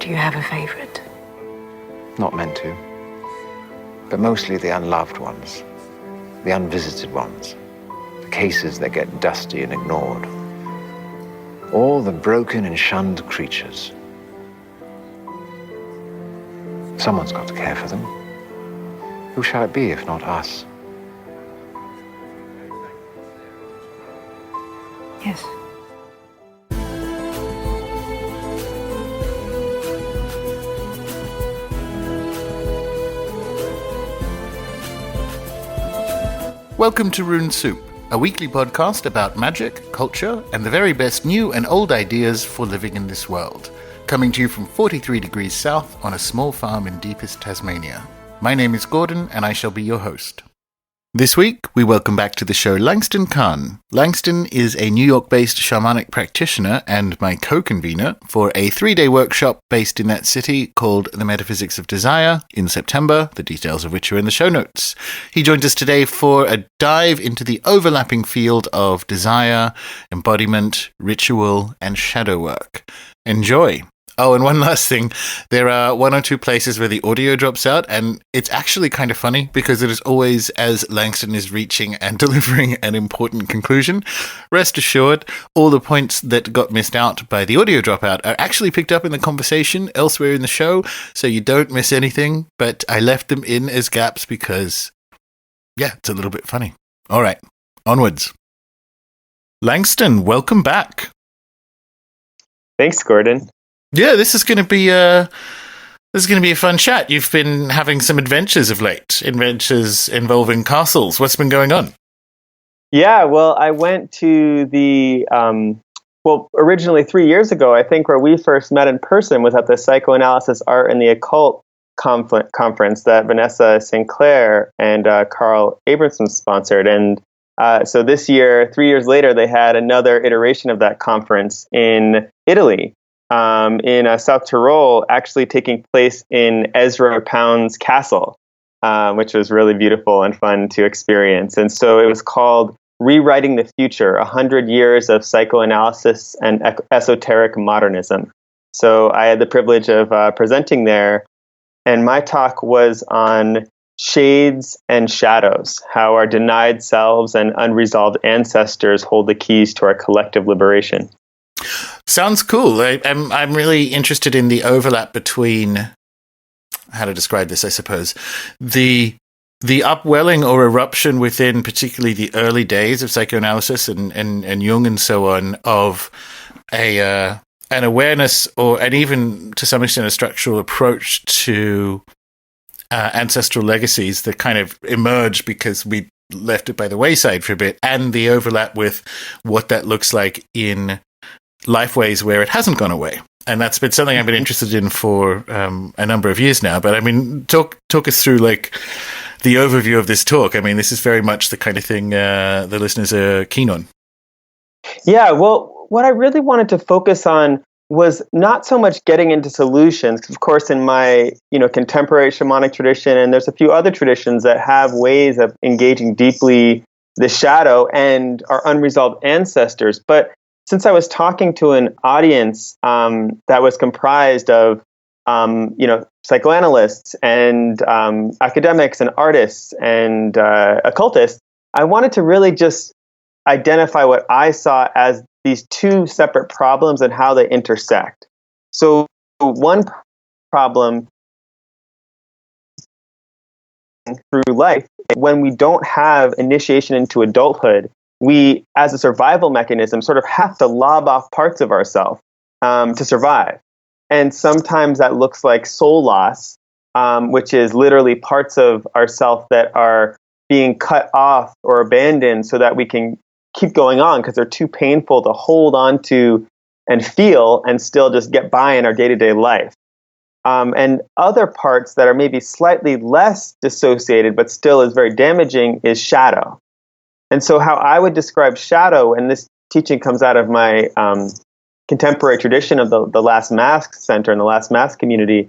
Do you have a favorite? Not meant to. But mostly the unloved ones, the unvisited ones, the cases that get dusty and ignored. All the broken and shunned creatures. Someone's got to care for them. Who shall it be if not us? Yes. Welcome to Rune Soup, a weekly podcast about magic, culture, and the very best new and old ideas for living in this world. Coming to you from 43 degrees south on a small farm in deepest Tasmania. My name is Gordon, and I shall be your host. This week, we welcome back to the show Langston Kahn. Langston is a New York-based shamanic practitioner and my co-convener for a 3-day workshop based in that city called The Metaphysics of Desire in September, the details of which are in the show notes. He joined us today for a dive into the overlapping field of desire, embodiment, ritual, and shadow work. Enjoy! Oh, and one last thing. There are one or two places where the audio drops out, and it's actually kind of funny because it is always as Langston is reaching and delivering an important conclusion. Rest assured, all the points that got missed out by the audio dropout are actually picked up in the conversation elsewhere in the show, so you don't miss anything, but I left them in as gaps because, yeah, it's a little bit funny. All right, onwards. Langston, welcome back. Thanks, Gordon. Yeah, this is going to be a fun chat. You've been having some adventures of late, adventures involving castles. What's been going on? Yeah, well, I went to the originally 3 years ago, I think, where we first met in person was at the Psychoanalysis, Art, and the Occult conference that Vanessa Sinclair and Carl Abramson sponsored. And so this year, 3 years later, they had another iteration of that conference in Italy. In South Tyrol, actually taking place in Ezra Pound's castle, which was really beautiful and fun to experience. And so it was called Rewriting the Future, 100 Years of Psychoanalysis and Esoteric Modernism. So I had the privilege of presenting there, and my talk was on shades and shadows, how our denied selves and unresolved ancestors hold the keys to our collective liberation. Sounds cool. I'm really interested in the overlap between, how to describe this, I suppose, the upwelling or eruption within particularly the early days of psychoanalysis and Jung and so on of an awareness and even to some extent a structural approach to ancestral legacies that kind of emerged because we left it by the wayside for a bit, and the overlap with what that looks like in lifeways where it hasn't gone away. And that's been something I've been interested in for a number of years now. But I mean, talk us through like the overview of this talk. I mean, this is very much the kind of thing the listeners are keen on. Yeah, well, what I really wanted to focus on was not so much getting into solutions. Of course, in my contemporary shamanic tradition, and there's a few other traditions that have ways of engaging deeply the shadow and our unresolved ancestors. But since I was talking to an audience that was comprised of, psychoanalysts and academics and artists and occultists, I wanted to really just identify what I saw as these two separate problems and how they intersect. So one problem through life, when we don't have initiation into adulthood, we, as a survival mechanism, sort of have to lob off parts of ourselves to survive. And sometimes that looks like soul loss, which is literally parts of ourself that are being cut off or abandoned so that we can keep going on because they're too painful to hold on to and feel and still just get by in our day-to-day life. And other parts that are maybe slightly less dissociated but still is very damaging is shadow. And so how I would describe shadow, and this teaching comes out of my contemporary tradition of the Last Mask Center and the Last Mask community,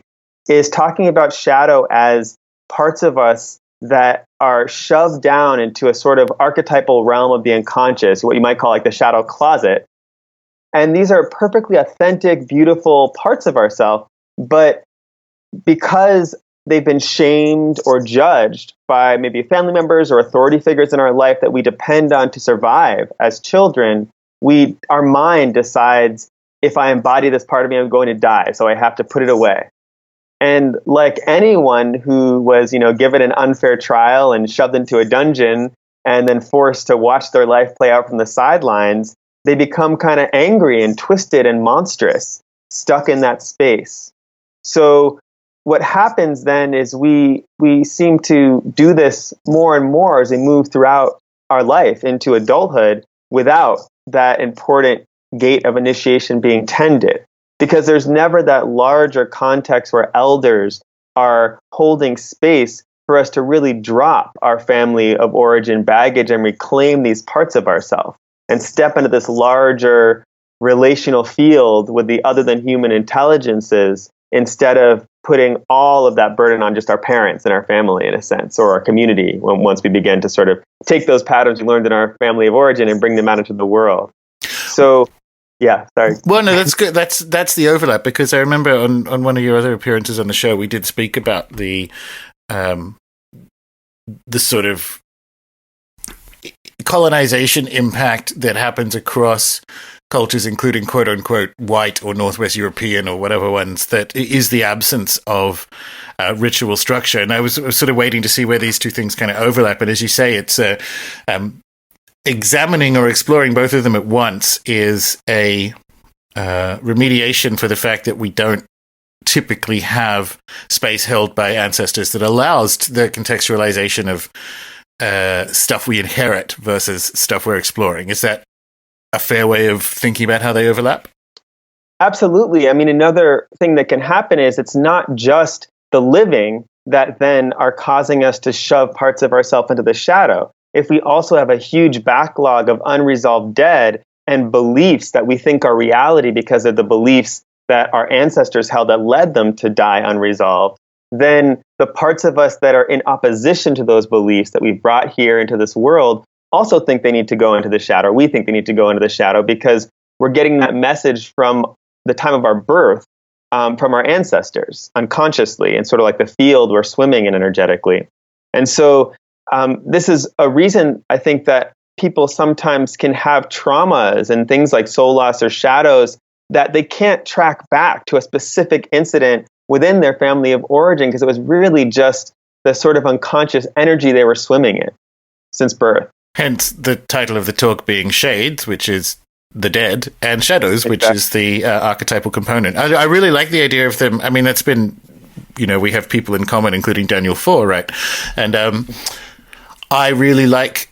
is talking about shadow as parts of us that are shoved down into a sort of archetypal realm of the unconscious, what you might call like the shadow closet. And these are perfectly authentic, beautiful parts of ourselves, But because they've been shamed or judged by maybe family members or authority figures in our life that we depend on to survive as children, our mind decides, if I embody this part of me, I'm going to die, so I have to put it away. And like anyone who was, given an unfair trial and shoved into a dungeon and then forced to watch their life play out from the sidelines, they become kind of angry and twisted and monstrous, stuck in that space. So what happens then is we seem to do this more and more as we move throughout our life into adulthood without that important gate of initiation being tended, because there's never that larger context where elders are holding space for us to really drop our family of origin baggage and reclaim these parts of ourselves and step into this larger relational field with the other than human intelligences, instead of putting all of that burden on just our parents and our family, in a sense, or our community, once we begin to sort of take those patterns we learned in our family of origin and bring them out into the world. So, yeah, sorry. Well, no, that's good. That's the overlap, because I remember on one of your other appearances on the show, we did speak about the sort of colonization impact that happens across cultures, including quote unquote white or Northwest European or whatever ones, that is the absence of ritual structure. And I was sort of waiting to see where these two things kind of overlap. And as you say, it's examining or exploring both of them at once is a remediation for the fact that we don't typically have space held by ancestors that allows the contextualization of stuff we inherit versus stuff we're exploring. Is that a fair way of thinking about how they overlap? Absolutely. I mean, another thing that can happen is it's not just the living that then are causing us to shove parts of ourselves into the shadow. If we also have a huge backlog of unresolved dead and beliefs that we think are reality because of the beliefs that our ancestors held that led them to die unresolved, then the parts of us that are in opposition to those beliefs that we've brought here into this world also think they need to go into the shadow. We think they need to go into the shadow because we're getting that message from the time of our birth, from our ancestors unconsciously, and sort of like the field we're swimming in energetically. And so this is a reason I think that people sometimes can have traumas and things like soul loss or shadows that they can't track back to a specific incident within their family of origin, because it was really just the sort of unconscious energy they were swimming in since birth. Hence the title of the talk being Shades, which is the dead, and Shadows, which is the archetypal component. I really like the idea of them. I mean, that's been, we have people in common, including Daniel Four, right? And I really like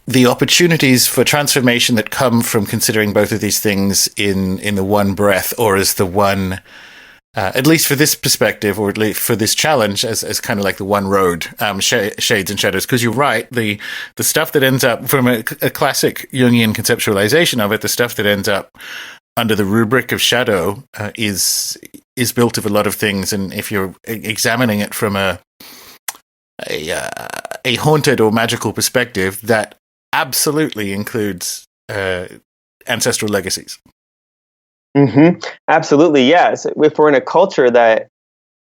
the opportunities for transformation that come from considering both of these things in the one breath, or as the one, at least for this perspective, or at least for this challenge, as kind of like the one road, shades and shadows. Because you're right, the stuff that ends up from a classic Jungian conceptualization of it, the stuff that ends up under the rubric of shadow is built of a lot of things. And if you're examining it from a haunted or magical perspective, that absolutely includes ancestral legacies. Mm-hmm. Absolutely, yes. If we're in a culture that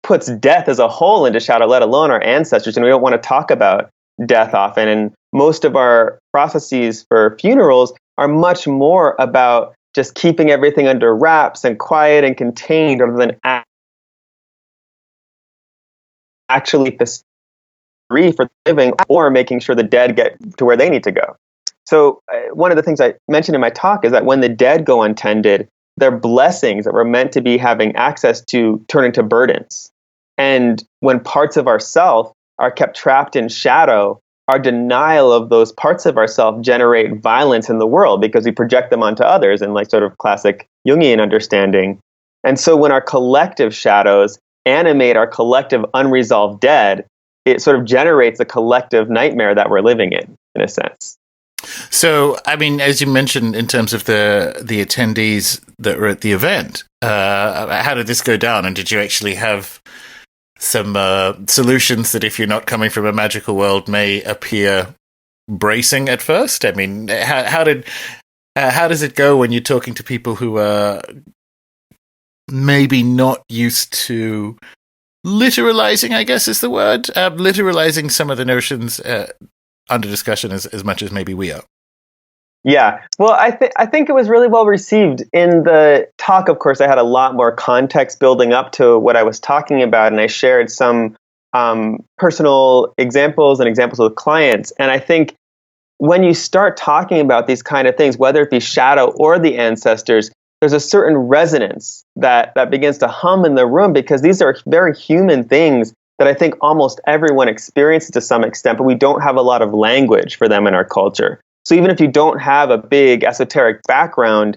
puts death as a whole into shadow, let alone our ancestors, and we don't want to talk about death often, and most of our processes for funerals are much more about just keeping everything under wraps and quiet and contained, rather than actually free for living, or making sure the dead get to where they need to go. So one of the things I mentioned in my talk is that when the dead go untended, their blessings that we're meant to be having access to turn into burdens. And when parts of ourself are kept trapped in shadow, our denial of those parts of ourself generate violence in the world because we project them onto others in like sort of classic Jungian understanding. And so when our collective shadows animate our collective unresolved dead, it sort of generates a collective nightmare that we're living in a sense. So, I mean, as you mentioned, in terms of the attendees that were at the event, how did this go down? And did you actually have some solutions that, if you're not coming from a magical world, may appear bracing at first? I mean, how does it go when you're talking to people who are maybe not used to literalizing, I guess is the word, literalizing some of the notions under discussion as much as maybe we are. Yeah, well, I think it was really well received. In the talk, of course, I had a lot more context building up to what I was talking about, and I shared some personal examples and examples with clients. And I think when you start talking about these kind of things, whether it be shadow or the ancestors, there's a certain resonance that begins to hum in the room, because these are very human things that I think almost everyone experiences to some extent, but we don't have a lot of language for them in our culture. So even if you don't have a big esoteric background,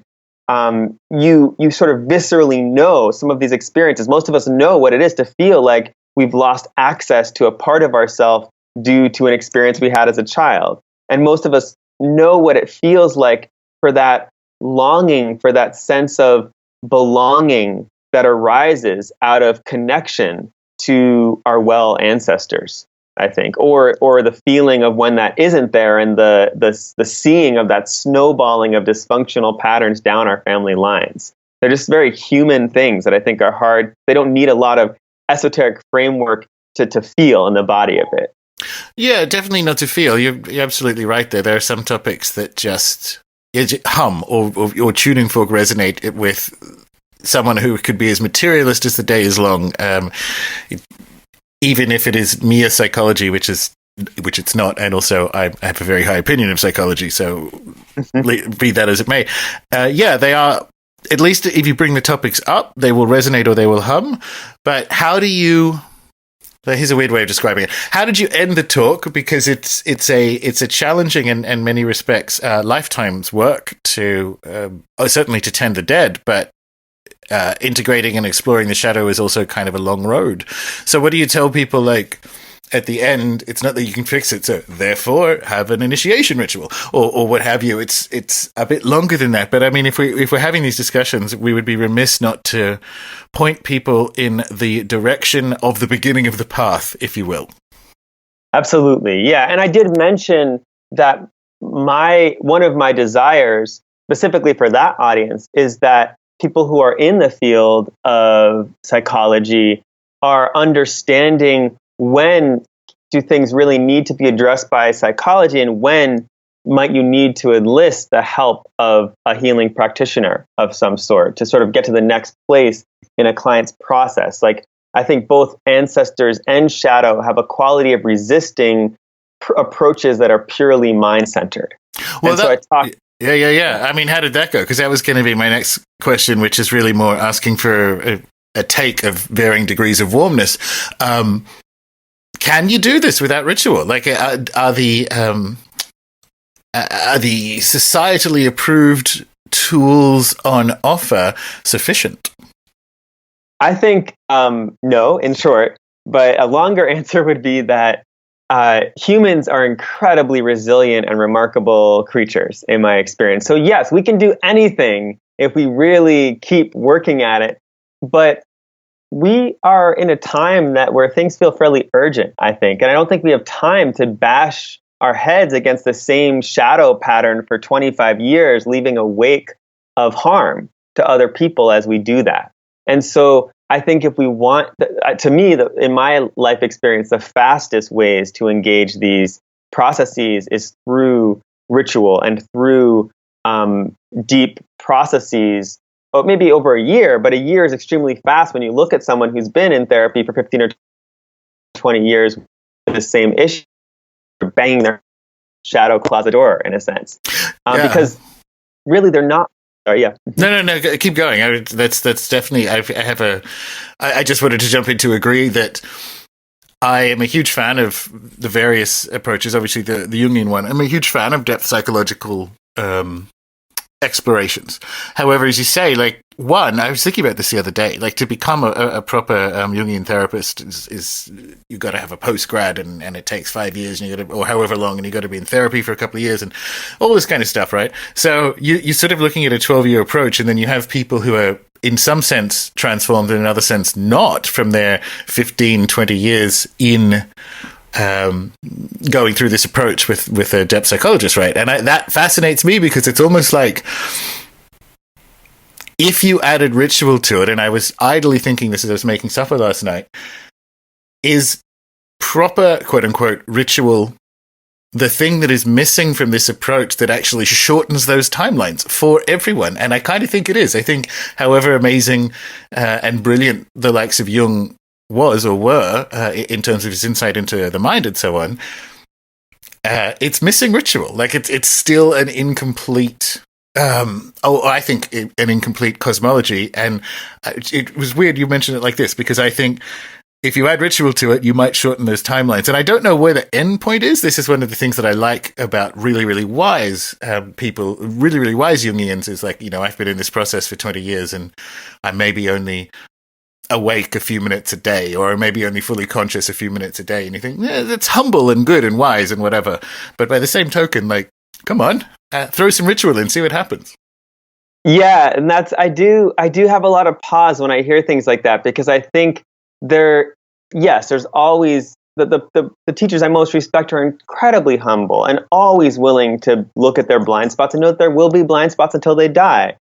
you sort of viscerally know some of these experiences. Most of us know what it is to feel like we've lost access to a part of ourselves due to an experience we had as a child. And most of us know what it feels like for that longing, for that sense of belonging that arises out of connection to our well ancestors, I think, or the feeling of when that isn't there, and the seeing of that snowballing of dysfunctional patterns down our family lines. They're just very human things that I think are hard. They don't need a lot of esoteric framework to feel in the body of it. Yeah, definitely not to feel. You're absolutely right there. There are some topics that just hum or tuning fork resonate with someone who could be as materialist as the day is long. Even if it is mere psychology, which it's not, and also I have a very high opinion of psychology, so be that as it may. Yeah, they are, at least if you bring the topics up, they will resonate or they will hum. But how do you... Here's a weird way of describing it. How did you end the talk? Because it's a challenging and in many respects lifetime's work to certainly to tend the dead, but integrating and exploring the shadow is also kind of a long road. So what do you tell people, like, at the end, it's not that you can fix it, so therefore have an initiation ritual or what have you. It's a bit longer than that. But I mean, if we're having these discussions, we would be remiss not to point people in the direction of the beginning of the path, if you will. Absolutely. Yeah. And I did mention that one of my desires specifically for that audience is that people who are in the field of psychology are understanding when do things really need to be addressed by psychology, and when might you need to enlist the help of a healing practitioner of some sort to sort of get to the next place in a client's process. Like, I think both ancestors and shadow have a quality of resisting approaches that are purely mind-centered. Well, Yeah. I mean, how did that go? Because that was going to be my next question, which is really more asking for a take of varying degrees of warmness. Can you do this without ritual? Like, are the societally approved tools on offer sufficient? I think no, in short. But a longer answer would be that humans are incredibly resilient and remarkable creatures, in my experience. So yes, we can do anything if we really keep working at it. But we are in a time where things feel fairly urgent, I think. And I don't think we have time to bash our heads against the same shadow pattern for 25 years, leaving a wake of harm to other people as we do that. And so I think if we want, to me, in my life experience, the fastest ways to engage these processes is through ritual and through deep processes. Maybe over a year, but a year is extremely fast when you look at someone who's been in therapy for 15 or 20 years with the same issue, banging their shadow closet door, in a sense. Because really they're not. Sorry, yeah. No, keep going. That's definitely, I just wanted to jump in to agree that I am a huge fan of the various approaches, obviously the Jungian one. I'm a huge fan of depth psychological explorations. However, as you say, like, I was thinking about this the other day, like, to become a proper Jungian therapist is you got to have a post-grad and it takes 5 years and or however long, and you got to be in therapy for a couple of years and all this kind of stuff, right? So you're sort of looking at a 12-year approach, and then you have people who are in some sense transformed, in another sense not, from their 15, 20 years in going through this approach with a depth psychologist, right? And that fascinates me because it's almost like if you added ritual to it, and I was idly thinking this as I was making supper last night, is proper, quote unquote, ritual the thing that is missing from this approach that actually shortens those timelines for everyone? And I kind of think it is. I think however amazing and brilliant the likes of Jung was or were in terms of his insight into the mind and so on, it's missing ritual. Like it's still an incomplete I think an incomplete cosmology. And it was weird you mentioned it like this, because I think if you add ritual to it, you might shorten those timelines. And I don't know where the end point is. This is one of the things that I like about really, really wise people, really, really wise Jungians, is like, I've been in this process for 20 years and I maybe only awake a few minutes a day, or maybe only fully conscious a few minutes a day. And you think, yeah, that's humble and good and wise and whatever. But by the same token, like, come on, throw some ritual in, see what happens. Yeah, and I do have a lot of pause when I hear things like that, because I think there's always the teachers I most respect are incredibly humble and always willing to look at their blind spots and know that there will be blind spots until they die.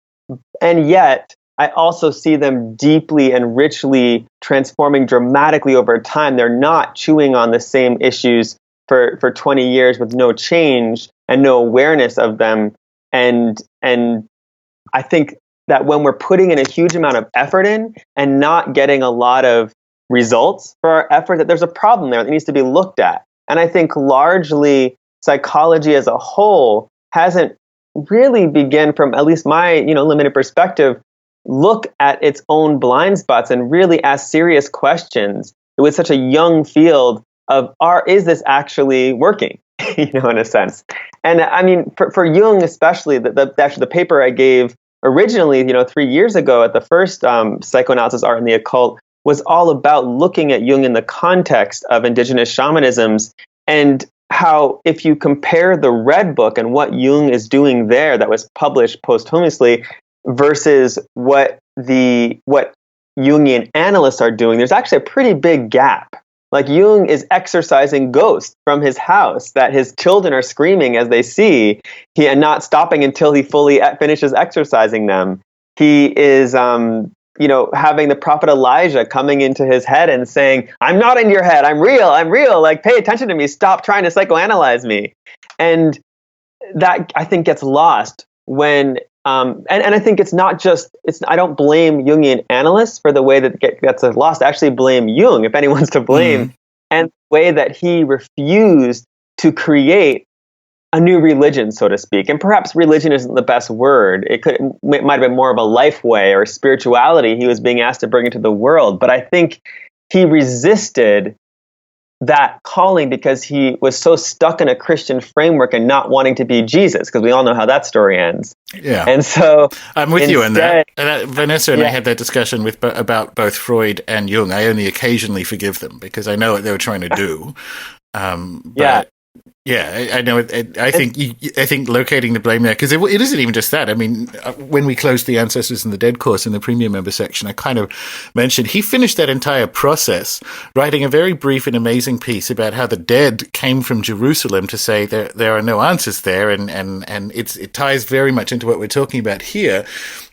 And yet, I also see them deeply and richly transforming dramatically over time. They're not chewing on the same issues for 20 years with no change and no awareness of them. And I think that when we're putting in a huge amount of effort in and not getting a lot of results for our effort, that there's a problem there that needs to be looked at. And I think largely psychology as a whole hasn't really begun, from at least my limited perspective, look at its own blind spots and really ask serious questions with such a young field of is this actually working? In a sense. And I mean, for Jung especially, the paper I gave originally 3 years ago at the first Psychoanalysis, Art, and the Occult was all about looking at Jung in the context of indigenous shamanisms, and how if you compare the Red Book and what Jung is doing there that was published posthumously versus what Jungian analysts are doing, there's actually a pretty big gap. Like, Jung is exorcising ghosts from his house that his children are screaming as they see, and not stopping until he fully finishes exorcising them. He is having the prophet Elijah coming into his head and saying, "I'm not in your head. I'm real. Like, pay attention to me. Stop trying to psychoanalyze me." And that, I think, gets lost when, and I think I don't blame Jungian analysts for the way that gets lost. I actually blame Jung, if anyone's to blame, and the way that he refused to create a new religion, so to speak. And perhaps religion isn't the best word. It might have been more of a life way or spirituality he was being asked to bring into the world. But I think he resisted that calling because he was so stuck in a Christian framework and not wanting to be Jesus, because we all know how that story ends. Yeah. And so I'm with you on that. Vanessa and I had that discussion about both Freud and Jung. I only occasionally forgive them because I know what they were trying to do. Yeah, I know. I think locating the blame there, because it isn't even just that. I mean, when we closed the Ancestors and the Dead course in the premium member section, I kind of mentioned he finished that entire process writing a very brief and amazing piece about how the dead came from Jerusalem to say there are no answers there, and it ties very much into what we're talking about here,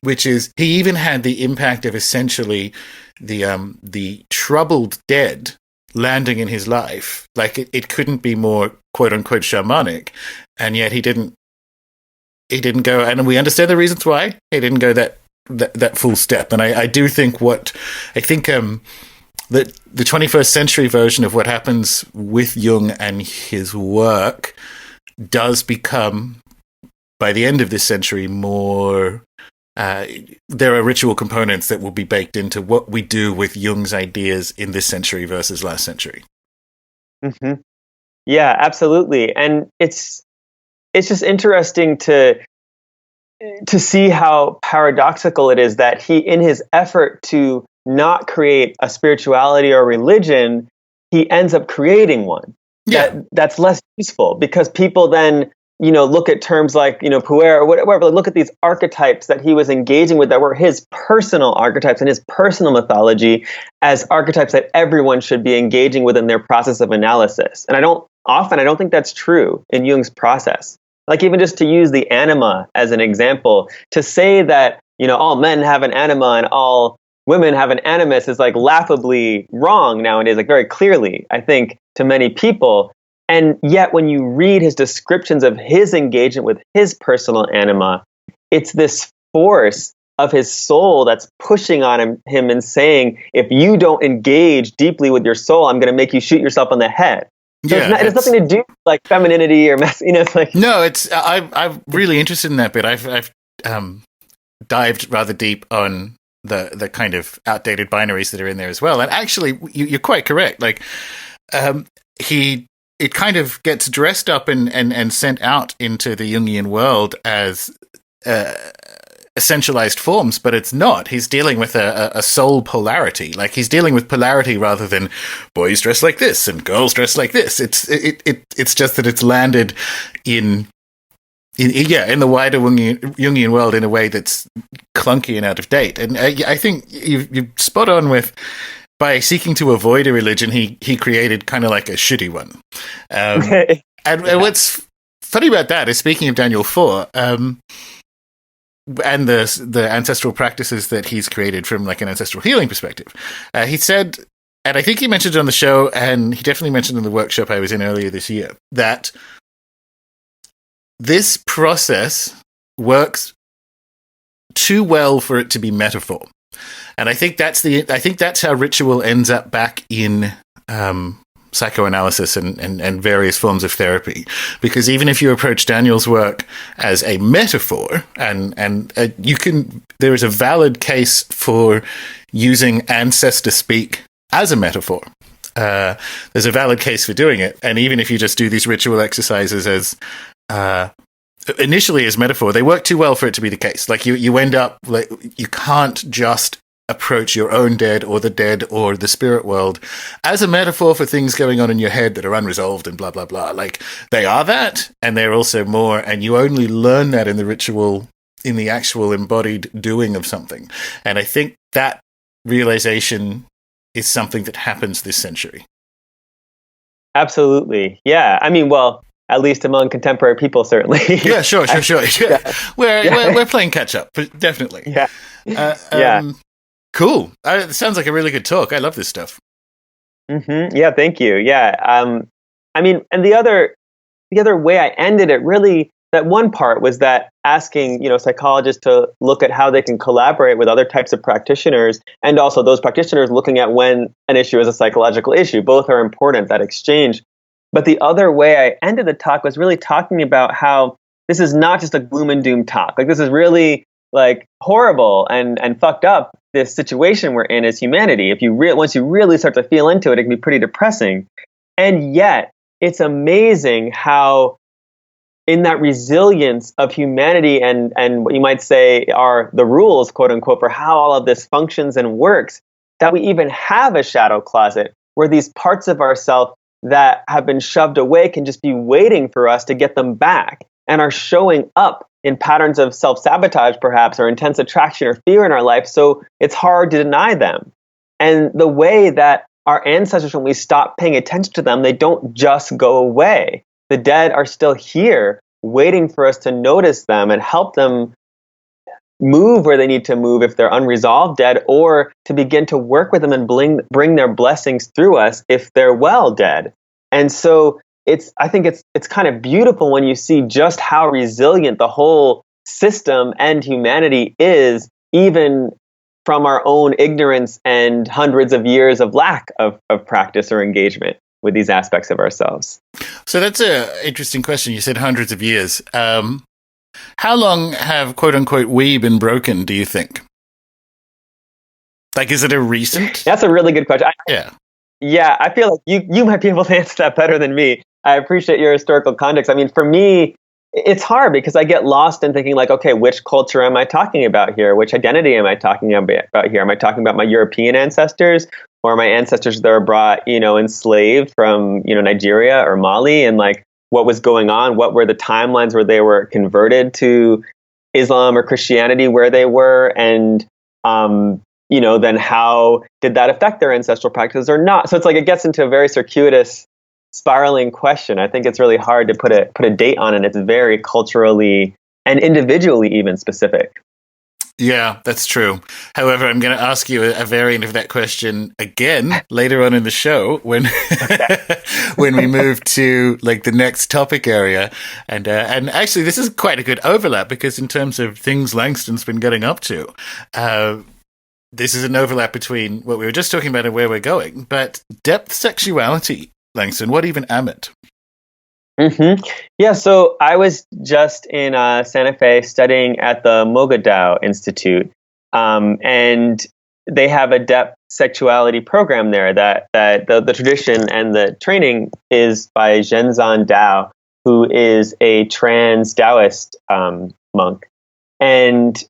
which is he even had the impact of essentially the troubled dead landing in his life. Like it couldn't be more quote unquote shamanic, and yet he didn't go, and we understand the reasons why he didn't go that full step. And I do think the 21st century version of what happens with Jung and his work does become, by the end of this century, more there are ritual components that will be baked into what we do with Jung's ideas in this century versus last century. Mm-hmm. Yeah, absolutely. And it's just interesting to see how paradoxical it is that he, in his effort to not create a spirituality or religion, he ends up creating one. Yeah. That's less useful, because people then look at terms like, puer or whatever, look at these archetypes that he was engaging with that were his personal archetypes and his personal mythology as archetypes that everyone should be engaging with in their process of analysis. And I don't think that's true in Jung's process. Like, even just to use the anima as an example, to say that all men have an anima and all women have an animus is like laughably wrong nowadays, like very clearly, I think, to many people. And yet when you read his descriptions of his engagement with his personal anima, it's this force of his soul that's pushing on him and saying, if you don't engage deeply with your soul, I'm going to make you shoot yourself on the head. So it has nothing to do with like femininity or it's like. No, I'm really interested in that bit. I've dived rather deep on the kind of outdated binaries that are in there as well. And actually, you're quite correct. Like, it kind of gets dressed up and sent out into the Jungian world as essentialized forms, but it's not. He's dealing with a soul polarity. Like, he's dealing with polarity rather than boys dress like this and girls dress like this. It's just that it's landed in the wider Jungian world in a way that's clunky and out of date. And I think you're spot on with, by seeking to avoid a religion, he created kind of like a shitty one. And what's funny about that is, speaking of Daniel 4, and the ancestral practices that he's created from like an ancestral healing perspective, he said, and I think he mentioned it on the show, and he definitely mentioned in the workshop I was in earlier this year, that this process works too well for it to be metaphor. And I think that's how ritual ends up back in psychoanalysis and various forms of therapy. Because even if you approach Daniel's work as a metaphor, and there is a valid case for using ancestor speak as a metaphor. There's a valid case for doing it. And even if you just do these ritual exercises as initially as metaphor, they work too well for it to be the case. Like, you end up, like, you can't just approach your own dead or the spirit world as a metaphor for things going on in your head that are unresolved and blah, blah, blah. Like, they are that, and they're also more, and you only learn that in the ritual, in the actual embodied doing of something. And I think that realization is something that happens this century. Absolutely. Yeah. I mean, well, at least among contemporary people, certainly. Yeah, sure. Yeah. We're playing catch up, but definitely. Yeah. Cool. It sounds like a really good talk. I love this stuff. Mm-hmm. Yeah, thank you. Yeah. I mean, and the other way I ended it, really, that one part was that asking, psychologists to look at how they can collaborate with other types of practitioners, and also those practitioners looking at when an issue is a psychological issue. Both are important, that exchange. But the other way I ended the talk was really talking about how this is not just a gloom and doom talk. Like, this is really like horrible and fucked up, this situation we're in as humanity. If you once you really start to feel into it, it can be pretty depressing. And yet, it's amazing how, in that resilience of humanity and what you might say are the rules, quote unquote, for how all of this functions and works, that we even have a shadow closet where these parts of ourselves that have been shoved away can just be waiting for us to get them back, and are showing up in patterns of self-sabotage, perhaps, or intense attraction or fear in our life. So it's hard to deny them. And the way that our ancestors, when we stop paying attention to them, they don't just go away. The dead are still here, waiting for us to notice them and help them move where they need to move if they're unresolved dead, or to begin to work with them and bring their blessings through us if they're well dead. And so I think it's kind of beautiful when you see just how resilient the whole system and humanity is, even from our own ignorance and hundreds of years of lack of practice or engagement with these aspects of ourselves. So that's an interesting question. You said hundreds of years. How long have, quote unquote, we been broken, do you think? Like, is it a recent? That's a really good question. Yeah, I feel like you might be able to answer that better than me. I appreciate your historical context. I mean, for me, it's hard because I get lost in thinking like, okay, which culture am I talking about here? Which identity am I talking about here? Am I talking about my European ancestors, or my ancestors that were brought, enslaved from, Nigeria or Mali, and like what was going on? What were the timelines where they were converted to Islam or Christianity, where they were, and then how did that affect their ancestral practices or not? So it's like it gets into a very circuitous, spiraling question. I think it's really hard to put a date on it. It's very culturally and individually even specific. Yeah, that's true. However, I'm going to ask you a variant of that question again later on in the show when when we move to like the next topic area, and actually this is quite a good overlap because in terms of things Langston's been getting up to, this is an overlap between what we were just talking about and where we're going. But depth sexuality, Langston, what even am it? Yeah, so I was just in Santa Fe studying at the Mogadao Institute, and they have a depth sexuality program there that the tradition and the training is by Zhenzan Dao, who is a trans Taoist monk. And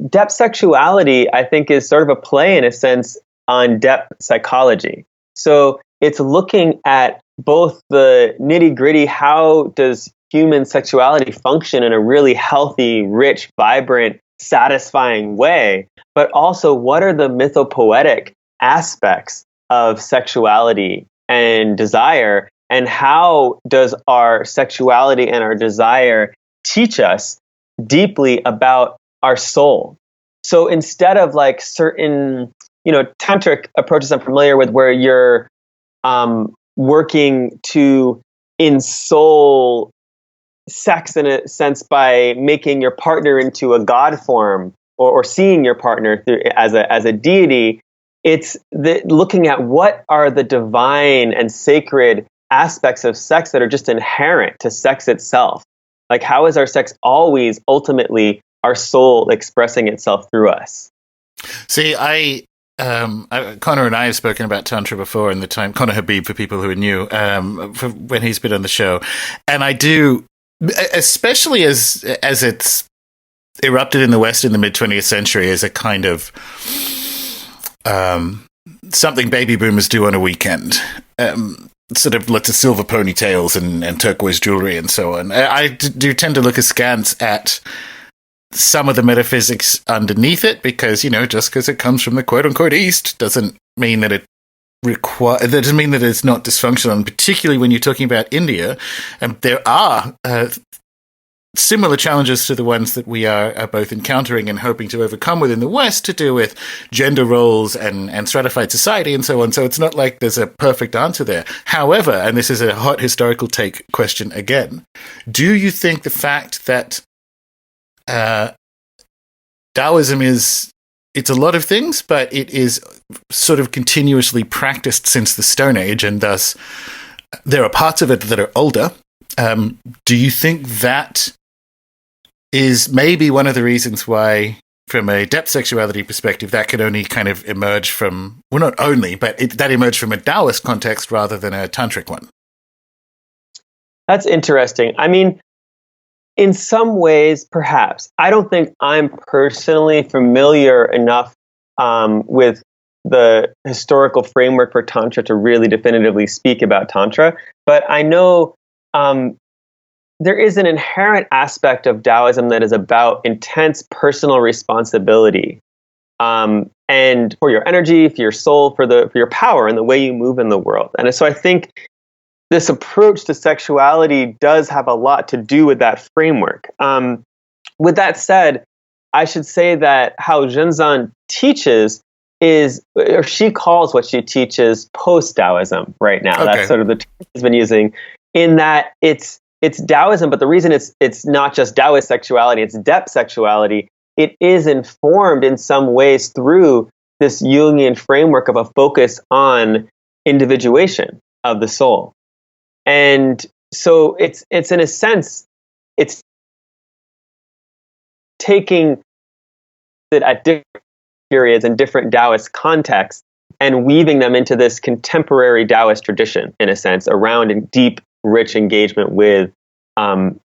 depth sexuality, I think, is sort of a play, in a sense, on depth psychology. So it's looking at both the nitty-gritty, how does human sexuality function in a really healthy, rich, vibrant, satisfying way, but also what are the mythopoetic aspects of sexuality and desire, and how does our sexuality and our desire teach us deeply about our soul? So instead of like certain, tantric approaches I'm familiar with where you're working to ensoul sex in a sense by making your partner into a god form or seeing your partner as a deity, it's looking at what are the divine and sacred aspects of sex that are just inherent to sex itself. Like, how is our sex always ultimately our soul expressing itself through us? See, Connor and I have spoken about Tantra before in the time, Connor Habib, for people who are new, when he's been on the show. And I do, especially as it's erupted in the West in the mid-20th century as a kind of something baby boomers do on a weekend. Sort of lots of silver ponytails and turquoise jewelry and so on. I do tend to look askance at some of the metaphysics underneath it because, just because it comes from the quote-unquote East doesn't mean that that doesn't mean that it's not dysfunctional, and particularly when you're talking about India, there are similar challenges to the ones that we are both encountering and hoping to overcome within the West to do with gender roles and stratified society and so on. So it's not like there's a perfect answer there. However, and this is a hot historical take question again, do you think the fact that Taoism it's a lot of things, but it is sort of continuously practiced since the Stone Age, and thus there are parts of it that are older. Do you think that is maybe one of the reasons why, from a depth sexuality perspective, that could only kind of emerge from, well, not only, but that emerged from a Taoist context rather than a tantric one? That's interesting. I mean, in some ways, perhaps. I don't think I'm personally familiar enough with the historical framework for Tantra to really definitively speak about Tantra. But I know there is an inherent aspect of Taoism that is about intense personal responsibility and for your energy, for your soul, for your power and the way you move in the world. And so I think this approach to sexuality does have a lot to do with that framework. With that said, I should say that how Zhenzan teaches or she calls what she teaches post-Taoism right now. Okay. That's sort of the term she's been using, in that it's Taoism, but the reason it's not just Taoist sexuality, it's depth sexuality. It is informed in some ways through this Jungian framework of a focus on individuation of the soul. And so it's in a sense, it's taking it at different periods and different Taoist contexts and weaving them into this contemporary Taoist tradition, in a sense, around a deep, rich engagement with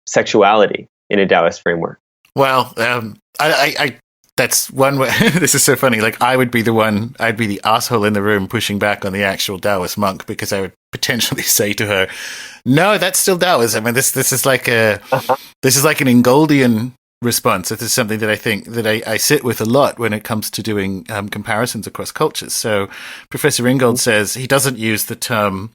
sexuality in a Taoist framework. Well, I that's one way. This is so funny. Like, I'd be the asshole in the room pushing back on the actual Taoist monk, because I would potentially say to her, "No, that's still Taoism." I mean, this is like an Ingoldian response. This is something that I think that I sit with a lot when it comes to doing comparisons across cultures. So Professor Ingold says he doesn't use the term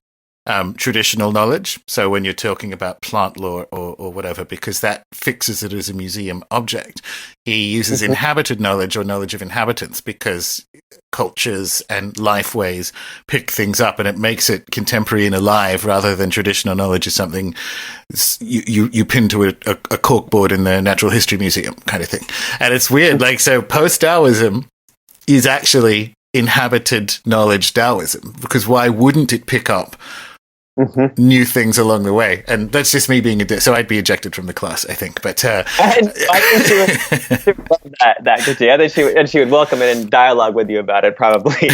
traditional knowledge. So when you're talking about plant lore or whatever, because that fixes it as a museum object. He uses inhabited knowledge or knowledge of inhabitants because cultures and life ways pick things up and it makes it contemporary and alive rather than traditional knowledge is something you pin to a corkboard in the Natural History Museum kind of thing. And it's weird. Like, so post-Taoism is actually inhabited knowledge Taoism, because why wouldn't it pick up new things along the way? And that's just me being so I'd be ejected from the class, I think. But I think she would love that Kitty. I think she would welcome it and dialogue with you about it, probably.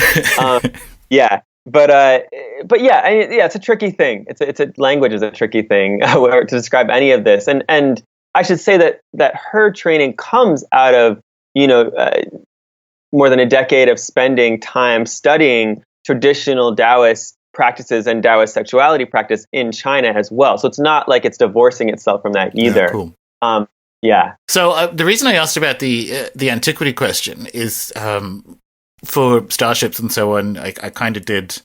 Yeah, but yeah, it's a tricky thing. It's a language is a tricky thing to describe any of this, and I should say that her training comes out of more than a decade of spending time studying traditional Taoist practices and Taoist sexuality practice in China as well. So it's not like it's divorcing itself from that either. Cool. Yeah. So the reason I asked about the antiquity question is for starships and so on. I kind of did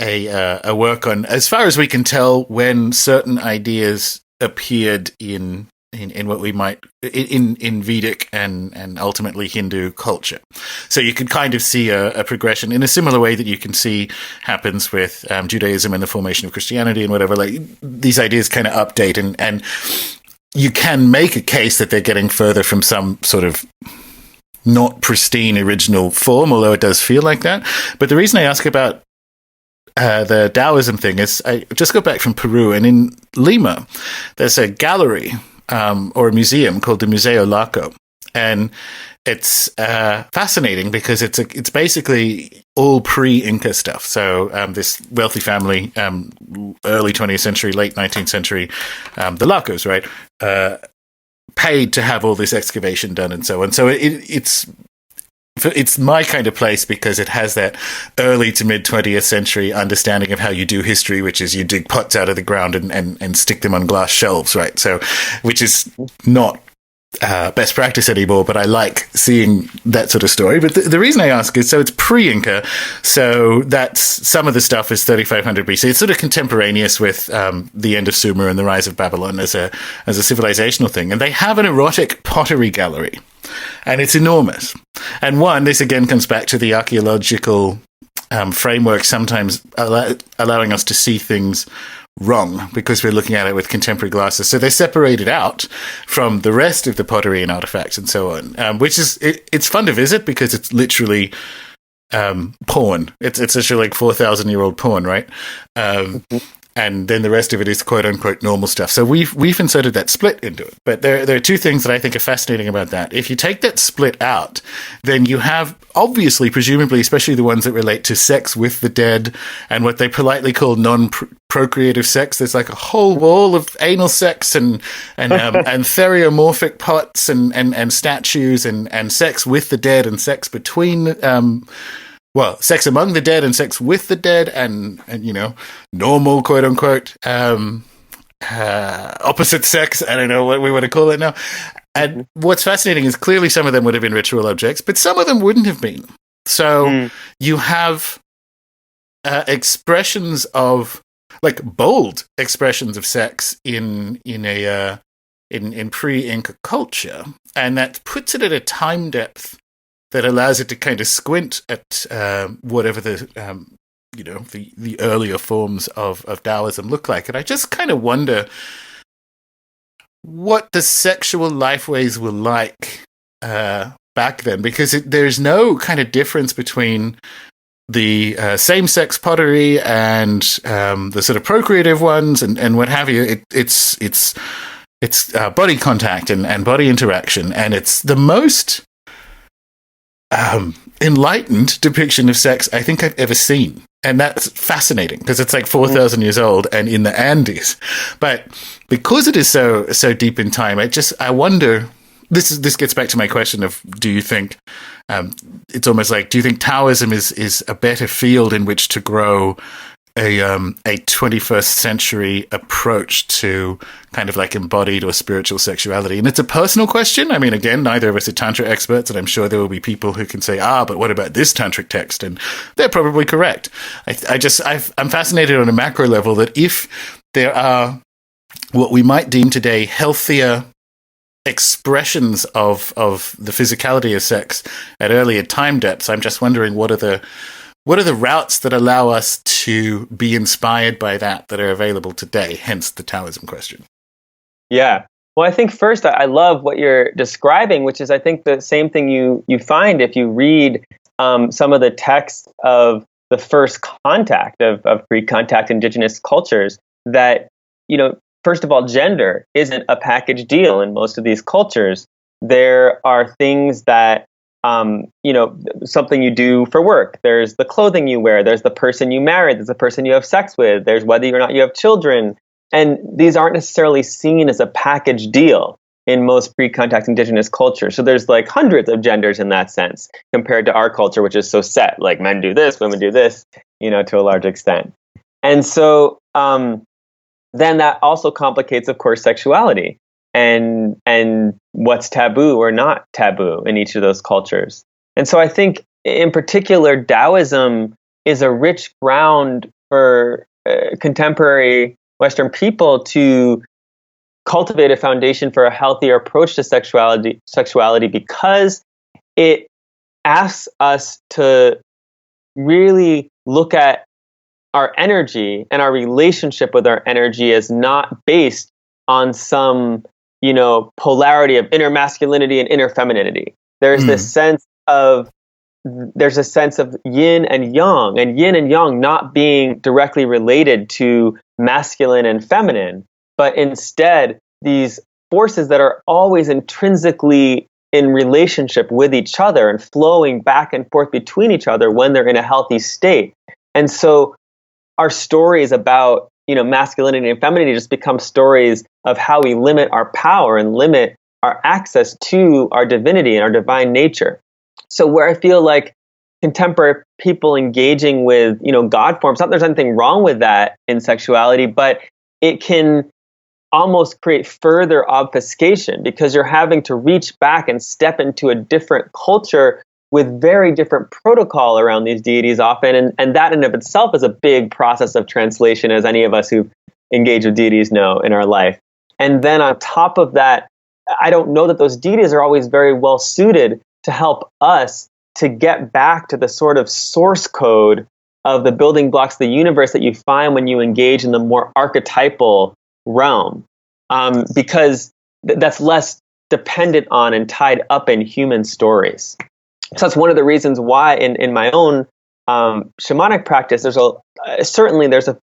a work on, as far as we can tell, when certain ideas appeared in what we might in Vedic and ultimately Hindu culture. So you can kind of see a progression in a similar way that you can see happens with Judaism and the formation of Christianity and whatever. Like, these ideas kind of update and you can make a case that they're getting further from some sort of not pristine original form, although it does feel like that. But the reason I ask about the Taoism thing is I just got back from Peru, and in Lima there's a gallery or a museum called the Museo Laco, and it's fascinating because it's basically all pre-Inca stuff. So this wealthy family, early 20th century, late 19th century, the Lacos, right, paid to have all this excavation done and so on. So it's my kind of place because it has that early to mid 20th century understanding of how you do history, which is you dig pots out of the ground and stick them on glass shelves, right? So, which is not best practice anymore, but I like seeing that sort of story. But the reason I ask is, so it's pre-Inca, so that's some of the stuff is 3500 BC. It's sort of contemporaneous with the end of Sumer and the rise of Babylon as a civilizational thing. And they have an erotic pottery gallery, and it's enormous. And this again comes back to the archaeological framework, sometimes allowing us to see things wrong because we're looking at it with contemporary glasses. So they're separated out from the rest of the pottery and artifacts and so on, which is it's fun to visit because it's literally porn. It's actually like 4,000-year-old porn, right? And then the rest of it is quote unquote normal stuff. So we've inserted that split into it. But there are two things that I think are fascinating about that. If you take that split out, then you have obviously, presumably, especially the ones that relate to sex with the dead and what they politely call non-procreative sex. There's like a whole wall of anal sex and theriomorphic pots and statues and sex with the dead and sex between sex among the dead and sex with the dead and normal, quote unquote, opposite sex. I don't know what we want to call it now. And what's fascinating is clearly some of them would have been ritual objects, but some of them wouldn't have been. So you have expressions of, like, bold expressions of sex in pre-Inca culture, and that puts it at a time depth that allows it to kind of squint at whatever the earlier forms of Taoism look like. And I just kind of wonder what the sexual lifeways were like back then, because there's no kind of difference between the same-sex pottery and the sort of procreative ones and what have you. It's body contact and body interaction, and it's the most enlightened depiction of sex I think I've ever seen. And that's fascinating because it's like 4,000 years old and in the Andes. But because it is so deep in time, I wonder, this gets back to my question of, do you think, it's almost like, do you think Taoism is a better field in which to grow a 21st century approach to kind of like embodied or spiritual sexuality. And it's a personal question. I mean, again, neither of us are Tantra experts, and I'm sure there will be people who can say, but what about this tantric text? And they're probably correct. I'm fascinated on a macro level that if there are what we might deem today healthier expressions of the physicality of sex at earlier time depths, I'm just wondering what are the routes that allow us to be inspired by that are available today, hence the Taoism question? Yeah. Well, I think first, I love what you're describing, which is, I think, the same thing you find if you read some of the texts of the first contact of pre-contact indigenous cultures, that, first of all, gender isn't a package deal in most of these cultures. There are things that something you do for work. There's the clothing you wear. There's the person you marry. There's the person you have sex with. There's whether or not you have children. And these aren't necessarily seen as a package deal in most pre-contact indigenous cultures. So there's like hundreds of genders in that sense compared to our culture, which is so set, like men do this, women do this, to a large extent. And so then that also complicates, of course, sexuality and what's taboo or not taboo in each of those cultures. And so I think in particular, Taoism is a rich ground for contemporary Western people to cultivate a foundation for a healthier approach to sexuality, because it asks us to really look at our energy and our relationship with our energy as not based on some polarity of inner masculinity and inner femininity. There's a sense of yin and yang not being directly related to masculine and feminine, but instead these forces that are always intrinsically in relationship with each other and flowing back and forth between each other when they're in a healthy state. And so our stories about masculinity and femininity just become stories of how we limit our power and limit our access to our divinity and our divine nature. So where I feel like contemporary people engaging with, God forms, not that there's anything wrong with that in sexuality, but it can almost create further obfuscation because you're having to reach back and step into a different culture with very different protocol around these deities often. And that in of itself is a big process of translation, as any of us who've engaged with deities know in our life. And then on top of that, I don't know that those deities are always very well suited to help us to get back to the sort of source code of the building blocks of the universe that you find when you engage in the more archetypal realm, because that's less dependent on and tied up in human stories. So that's one of the reasons why in my own shamanic practice, there's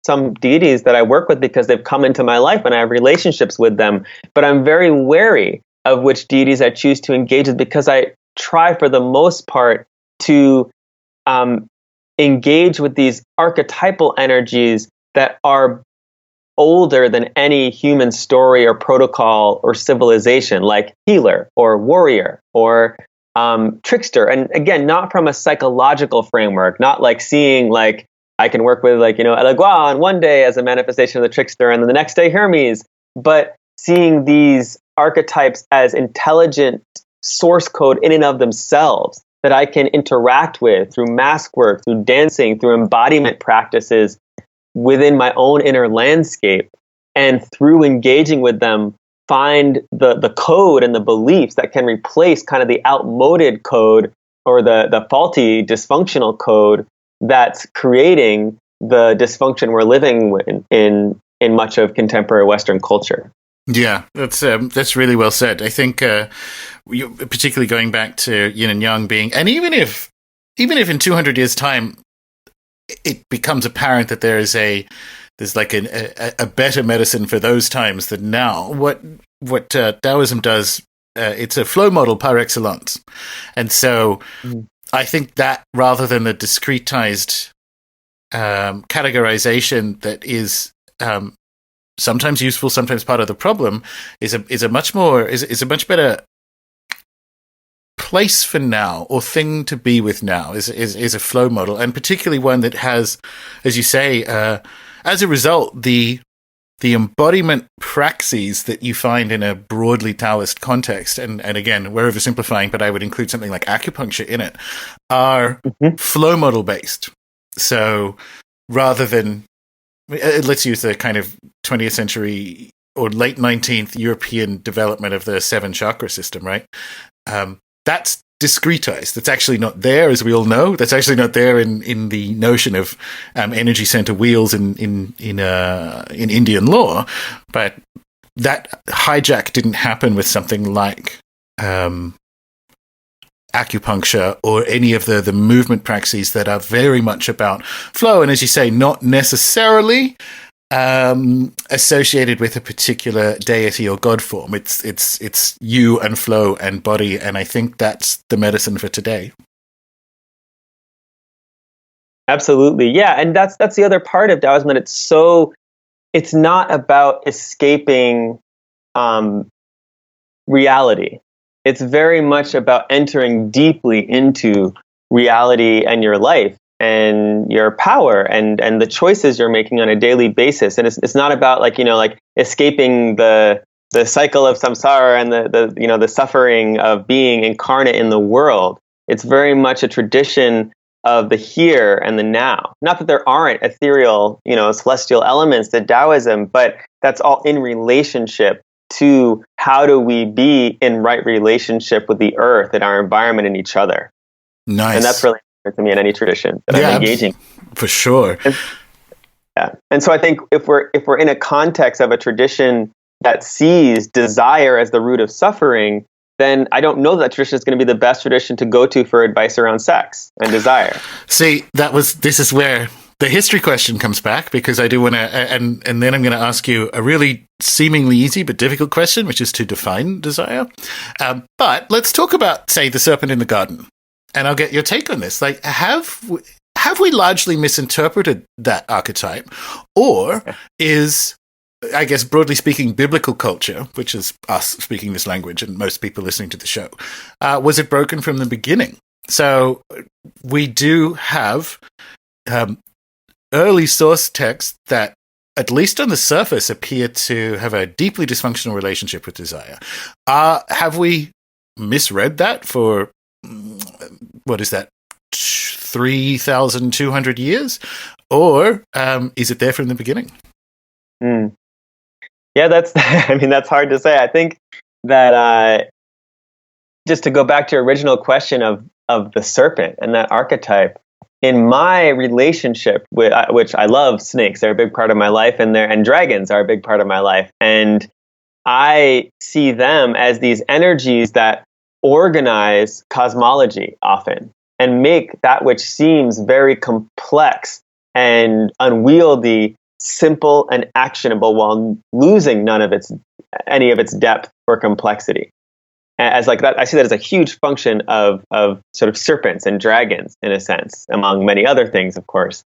some deities that I work with because they've come into my life and I have relationships with them. But I'm very wary of which deities I choose to engage with because I try for the most part to engage with these archetypal energies that are older than any human story or protocol or civilization, like healer or warrior or trickster. And again, not from a psychological framework, not like seeing like I can work with Elegua on one day as a manifestation of the trickster and then the next day Hermes, but seeing these archetypes as intelligent source code in and of themselves that I can interact with through mask work, through dancing, through embodiment practices within my own inner landscape, and through engaging with them find the code and the beliefs that can replace kind of the outmoded code or the faulty dysfunctional code that's creating the dysfunction we're living in much of contemporary Western culture. Yeah, that's really well said. I think particularly going back to yin and yang being, and even if in 200 years' time it becomes apparent that there's like a better medicine for those times than now. What Taoism does, it's a flow model par excellence, and so I think that rather than the discretized categorization that is sometimes useful, sometimes part of the problem, is a much better place for now or thing to be with now is a flow model, and particularly one that has, as you say, as a result, the embodiment praxis that you find in a broadly Taoist context, and again, we're oversimplifying, but I would include something like acupuncture in it, are flow model based. So rather than, let's use the kind of 20th century or late 19th European development of the 7 chakra system, right? That's discretized. That's actually not there, as we all know. That's actually not there in the notion of energy center wheels in Indian law. But that hijack didn't happen with something like acupuncture or any of the movement praxis that are very much about flow. And as you say, not necessarily associated with a particular deity or god form. It's you and flow and body, and I think that's the medicine for today. Absolutely, yeah, and that's the other part of Taoism. It's not about escaping reality. It's very much about entering deeply into reality and your life and your power and the choices you're making on a daily basis. And it's not about like escaping the cycle of samsara and the suffering of being incarnate in the world. It's very much a tradition of the here and the now. Not that there aren't ethereal, celestial elements to Taoism, but that's all in relationship to how do we be in right relationship with the earth and our environment and each other. Nice. And that's really important to me in any tradition that I'm engaging. For sure. And so I think if we're in a context of a tradition that sees desire as the root of suffering, then I don't know that tradition is going to be the best tradition to go to for advice around sex and desire. See, this is where the history question comes back, because I do want to, and then I'm going to ask you a really seemingly easy but difficult question, which is to define desire. But let's talk about, say, the serpent in the garden, and I'll get your take on this. Like, have we largely misinterpreted that archetype, or is, I guess, broadly speaking, biblical culture, which is us speaking this language and most people listening to the show, was it broken from the beginning? So we do have early source texts that, at least on the surface, appear to have a deeply dysfunctional relationship with desire. Have we misread that for, what is that, 3,200 years? Or is it there from the beginning? Yeah, that's hard to say. I think that just to go back to your original question of the serpent and that archetype, in my relationship with which I love snakes, they're a big part of my life, and dragons are a big part of my life, and I see them as these energies that organize cosmology often and make that which seems very complex and unwieldy simple and actionable while losing any of its depth or complexity. As like that, I see that as a huge function of sort of serpents and dragons, in a sense, among many other things, of course.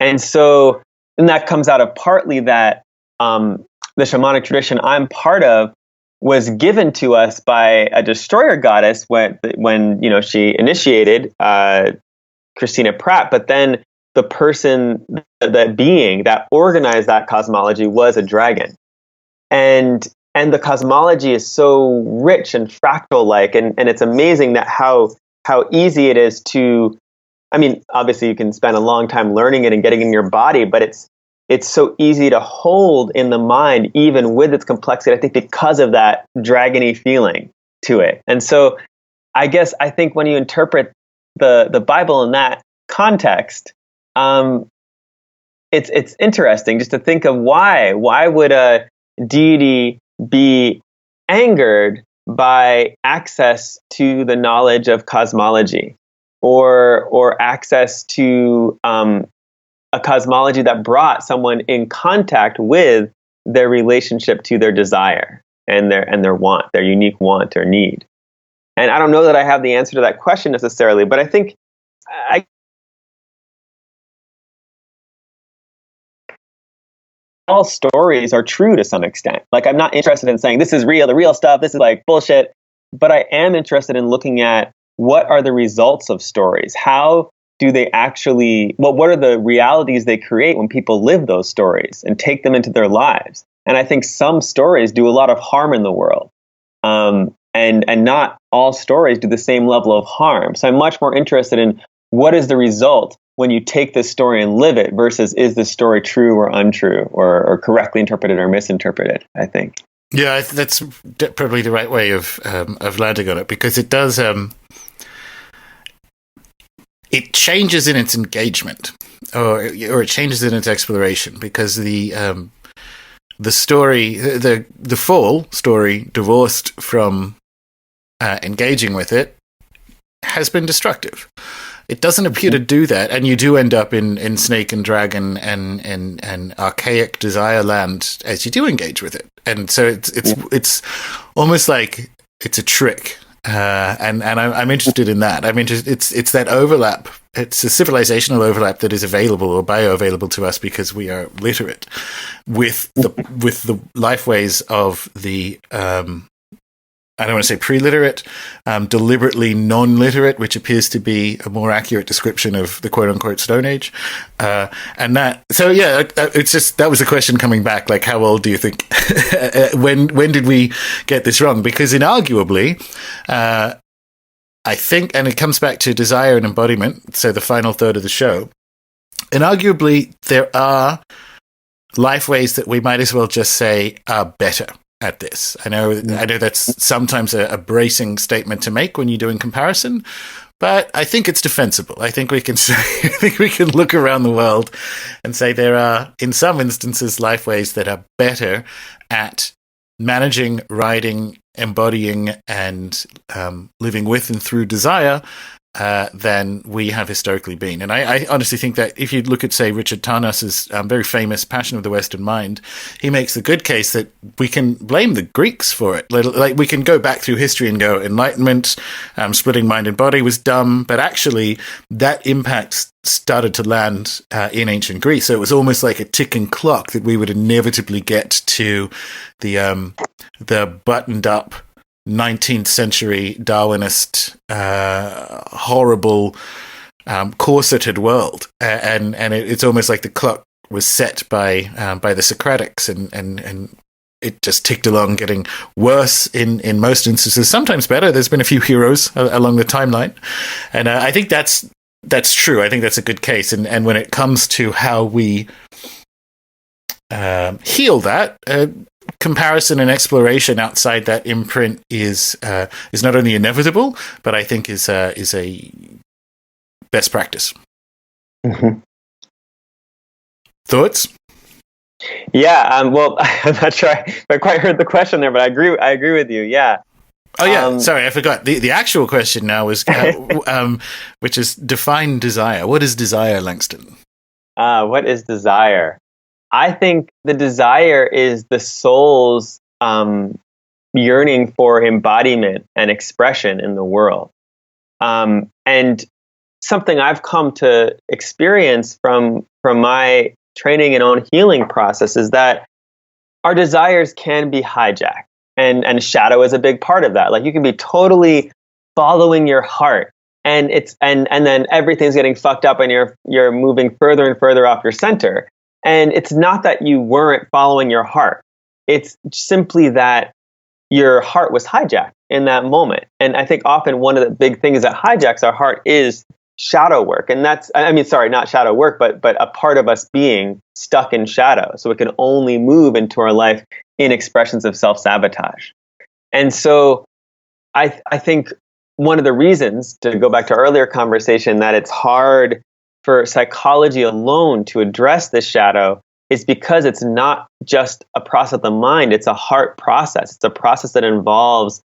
And so, and that comes out of partly that the shamanic tradition I'm part of was given to us by a destroyer goddess when she initiated Christina Pratt, but then the person, that being that organized that cosmology was a dragon. And the cosmology is so rich and fractal-like, and it's amazing that how easy it is to, I mean, obviously you can spend a long time learning it and getting it in your body, but it's so easy to hold in the mind, even with its complexity, I think because of that dragony feeling to it. And so I think when you interpret the Bible in that context, it's interesting just to think of why would a deity be angered by access to the knowledge of cosmology or access to a cosmology that brought someone in contact with their relationship to their desire and their want, their unique want or need. And I don't know that I have the answer to that question necessarily, but I think all stories are true to some extent. Like, I'm not interested in saying this is real, the real stuff, this is like bullshit. But I am interested in looking at what are the results of stories? How do they actually, what are the realities they create when people live those stories and take them into their lives? And I think some stories do a lot of harm in the world. And not all stories do the same level of harm. So I'm much more interested in what is the result when you take this story and live it versus is this story true or untrue or correctly interpreted or misinterpreted, I think. Yeah, that's probably the right way of landing on it, because it does, it changes in its engagement or it changes in its exploration, because the story, the fall story, divorced from engaging with it, has been destructive. It doesn't appear to do that, and you do end up in Snake and Dragon and archaic desire land as you do engage with it, and so it's almost like it's a trick. And I'm interested in that. I'm interested. It's that overlap. It's a civilizational overlap that is available or bioavailable to us because we are literate with the life ways of the I don't want to say pre-literate, deliberately non-literate, which appears to be a more accurate description of the quote-unquote Stone Age. And that, so yeah, it's just, that was a question coming back, like, how old do you think, when did we get this wrong? Because inarguably, I think, and it comes back to desire and embodiment, so the final third of the show, inarguably, there are life ways that we might as well just say are better at this. I know that's sometimes a bracing statement to make when you're doing comparison, but I think it's defensible. I think we can say, I think we can look around the world and say there are, in some instances, life ways that are better at managing, riding, embodying, and living with and through desire than we have historically been. And I honestly think that if you look at, say, Richard Tarnas's very famous Passion of the Western Mind, he makes the good case that we can blame the Greeks for it. Like we can go back through history and go, Enlightenment, splitting mind and body was dumb, but actually that impact started to land in ancient Greece. So it was almost like a ticking clock that we would inevitably get to the buttoned up 19th century Darwinist, horrible, corseted world, and it's almost like the clock was set by the Socratics, and it just ticked along, getting worse in most instances. Sometimes better. There's been a few heroes along the timeline, and I think that's true. I think that's a good case. And when it comes to how we heal that. Comparison and exploration outside that imprint is not only inevitable, but I think is a best practice. Mm-hmm. Thoughts? Yeah. Well, I'm not sure I quite heard the question there, but I agree with you. Yeah. Oh yeah. Sorry, I forgot. The actual question now is, which is define desire. What is desire, Langston? What is desire? I think the desire is the soul's yearning for embodiment and expression in the world. And something I've come to experience from my training and own healing process is that our desires can be hijacked. And shadow is a big part of that. Like you can be totally following your heart, and then everything's getting fucked up and you're moving further and further off your center. And it's not that you weren't following your heart. It's simply that your heart was hijacked in that moment. And I think often one of the big things that hijacks our heart is shadow work. And that's, not shadow work, but a part of us being stuck in shadow. So it can only move into our life in expressions of self-sabotage. And so I think one of the reasons, to go back to earlier conversation, that it's hard for psychology alone to address this shadow is because it's not just a process of the mind, it's a heart process. It's a process that involves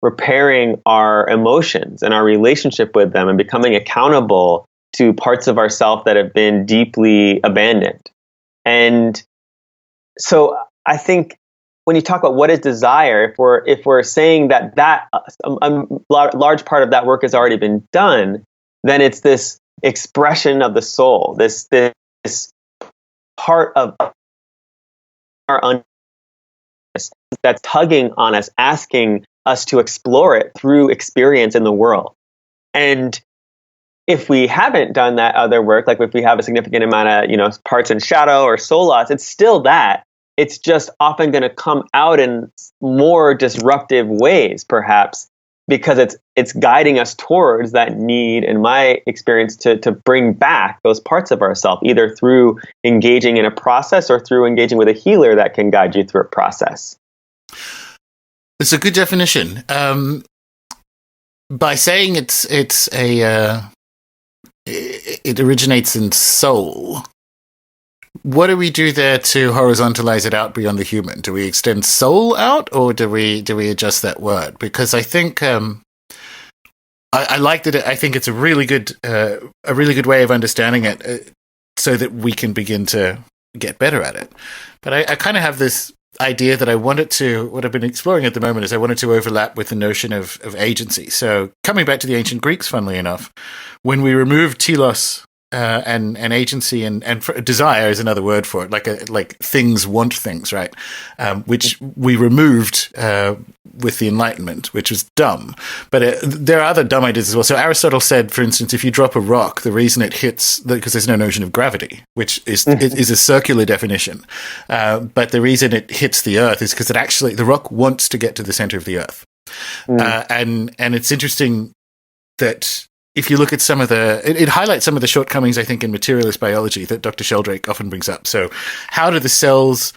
repairing our emotions and our relationship with them and becoming accountable to parts of ourself that have been deeply abandoned. And so I think when you talk about what is desire, if we're saying that a large part of that work has already been done, then it's this expression of the soul, this part of our unconscious that's tugging on us, asking us to explore it through experience in the world. And if we haven't done that other work, like if we have a significant amount of, parts in shadow or soul loss, it's still that. It's just often going to come out in more disruptive ways, perhaps, because it's guiding us towards that need, in my experience, to bring back those parts of ourselves, either through engaging in a process or through engaging with a healer that can guide you through a process. It's a good definition. By saying it originates in soul, what do we do there to horizontalize it out beyond the human? Do we extend soul out, or do we adjust that word? Because I think I like that. I think it's a really good way of understanding it, so that we can begin to get better at it. But I kind of have this idea that what I've been exploring at the moment is I wanted to overlap with the notion of agency. So coming back to the ancient Greeks, funnily enough, when we removed telos and agency and desire is another word for it, like things want things, right? Which we removed with the Enlightenment, which was dumb. But there are other dumb ideas as well. So Aristotle said, for instance, if you drop a rock, the reason it hits, because there's no notion of gravity, which is a circular definition. But the reason it hits the earth is because the rock wants to get to the center of the earth. And it's interesting that if you look at it highlights some of the shortcomings, I think, in materialist biology that Dr. Sheldrake often brings up. So how do the cells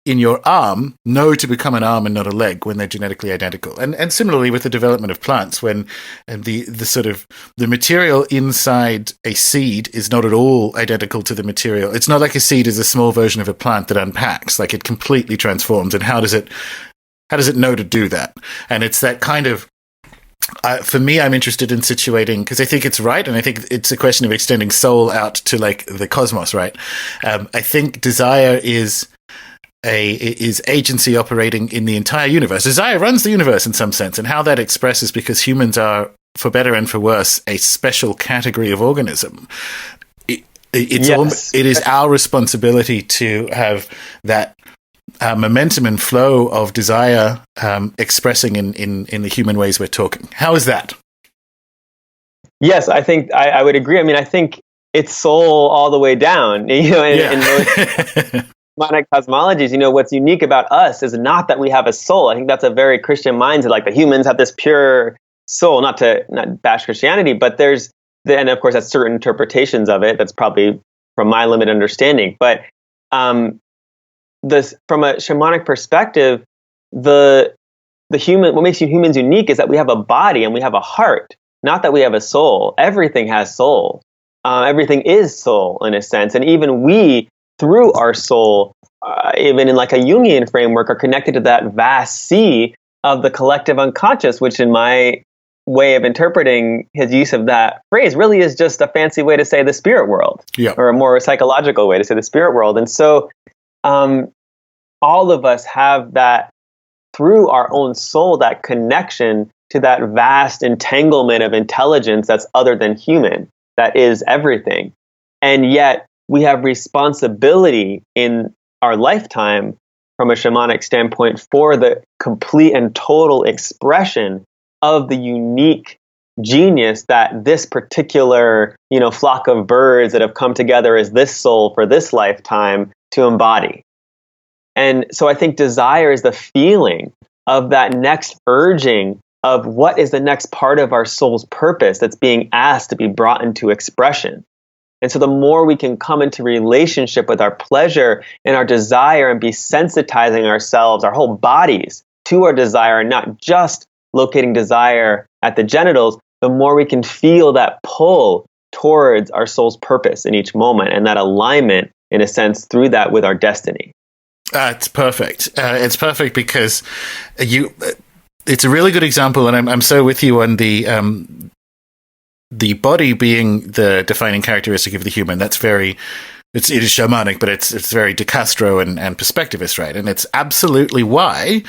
in your arm know to become an arm and not a leg when they're genetically identical? And similarly with the development of plants, when the material inside a seed is not at all identical to the material. It's not like a seed is a small version of a plant that unpacks, like it completely transforms. And how does it know to do that? And it's that kind of, for me, I'm interested in situating, because I think it's right, and I think it's a question of extending soul out to like the cosmos, right? I think desire is agency operating in the entire universe. Desire runs the universe in some sense, and how that expresses, because humans are, for better and for worse, a special category of organism. It is our responsibility to have that momentum and flow of desire expressing in the human ways we're talking. How is that? Yes, I think I would agree. I mean, I think it's soul all the way down. In most shamanic cosmologies, what's unique about us is not that we have a soul. I think that's a very Christian mindset. Like the humans have this pure soul. Not bash Christianity, but and of course that's certain interpretations of it. That's probably from my limited understanding, but from a shamanic perspective, what makes humans unique is that we have a body and we have a heart, not that we have a soul. Everything has soul. Everything is soul in a sense. And even we, through our soul, even in like a Jungian framework, are connected to that vast sea of the collective unconscious, which in my way of interpreting his use of that phrase really is just a fancy way to say the spirit world, or a more psychological way to say the spirit world. And so all of us have that through our own soul, that connection to that vast entanglement of intelligence that's other than human, that is everything. And yet we have responsibility in our lifetime from a shamanic standpoint for the complete and total expression of the unique genius that this particular, flock of birds that have come together as this soul for this lifetime to embody. And so I think desire is the feeling of that next urging of what is the next part of our soul's purpose that's being asked to be brought into expression. And so the more we can come into relationship with our pleasure and our desire and be sensitizing ourselves, our whole bodies, to our desire, and not just locating desire at the genitals, the more we can feel that pull towards our soul's purpose in each moment, and that alignment, in a sense, through that with our destiny. It's perfect. It's perfect because it's a really good example, and I'm so with you on the body being the defining characteristic of the human. That's it is shamanic, but it's very De Castro and perspectivist, right? And it's absolutely why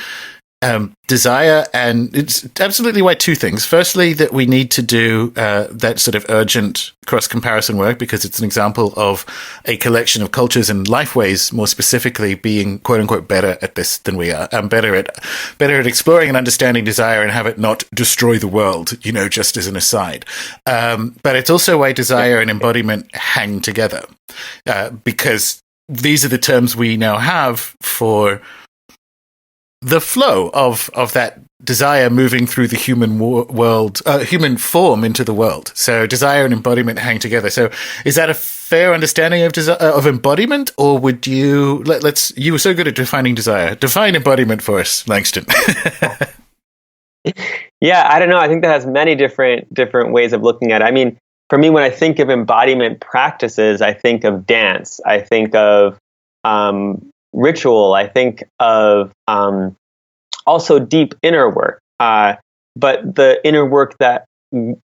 desire, and it's absolutely why two things. Firstly, that we need to do that sort of urgent cross-comparison work because it's an example of a collection of cultures and lifeways, more specifically, being quote-unquote better at this than we are. Better at exploring and understanding desire and have it not destroy the world, just as an aside. But it's also why desire and embodiment hang together because these are the terms we now have for the flow of that desire moving through the human world, human form into the world. So desire and embodiment hang together. So is that a fair understanding of embodiment, or would you you were so good at defining desire. Define embodiment for us, Langston. Yeah, I don't know. I think that has many different ways of looking at it. I mean, for me, when I think of embodiment practices, I think of dance. I think of ritual. I think of also deep inner work, but the inner work that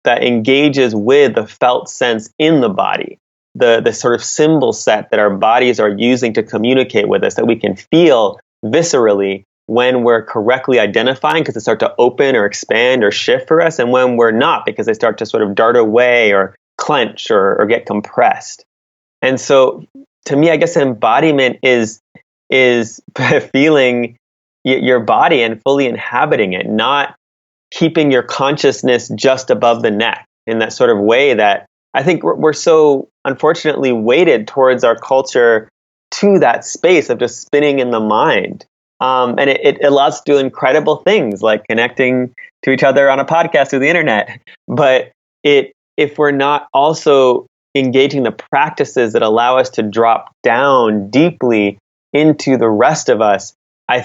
engages with the felt sense in the body, the sort of symbol set that our bodies are using to communicate with us, that we can feel viscerally when we're correctly identifying because they start to open or expand or shift for us, and when we're not because they start to sort of dart away or clench or get compressed. And so to me, I guess embodiment is feeling your body and fully inhabiting it, not keeping your consciousness just above the neck in that sort of way that I think we're so unfortunately weighted towards our culture to that space of just spinning in the mind. And it allows us to do incredible things like connecting to each other on a podcast through the internet. But if we're not also engaging the practices that allow us to drop down deeply into the rest of us, I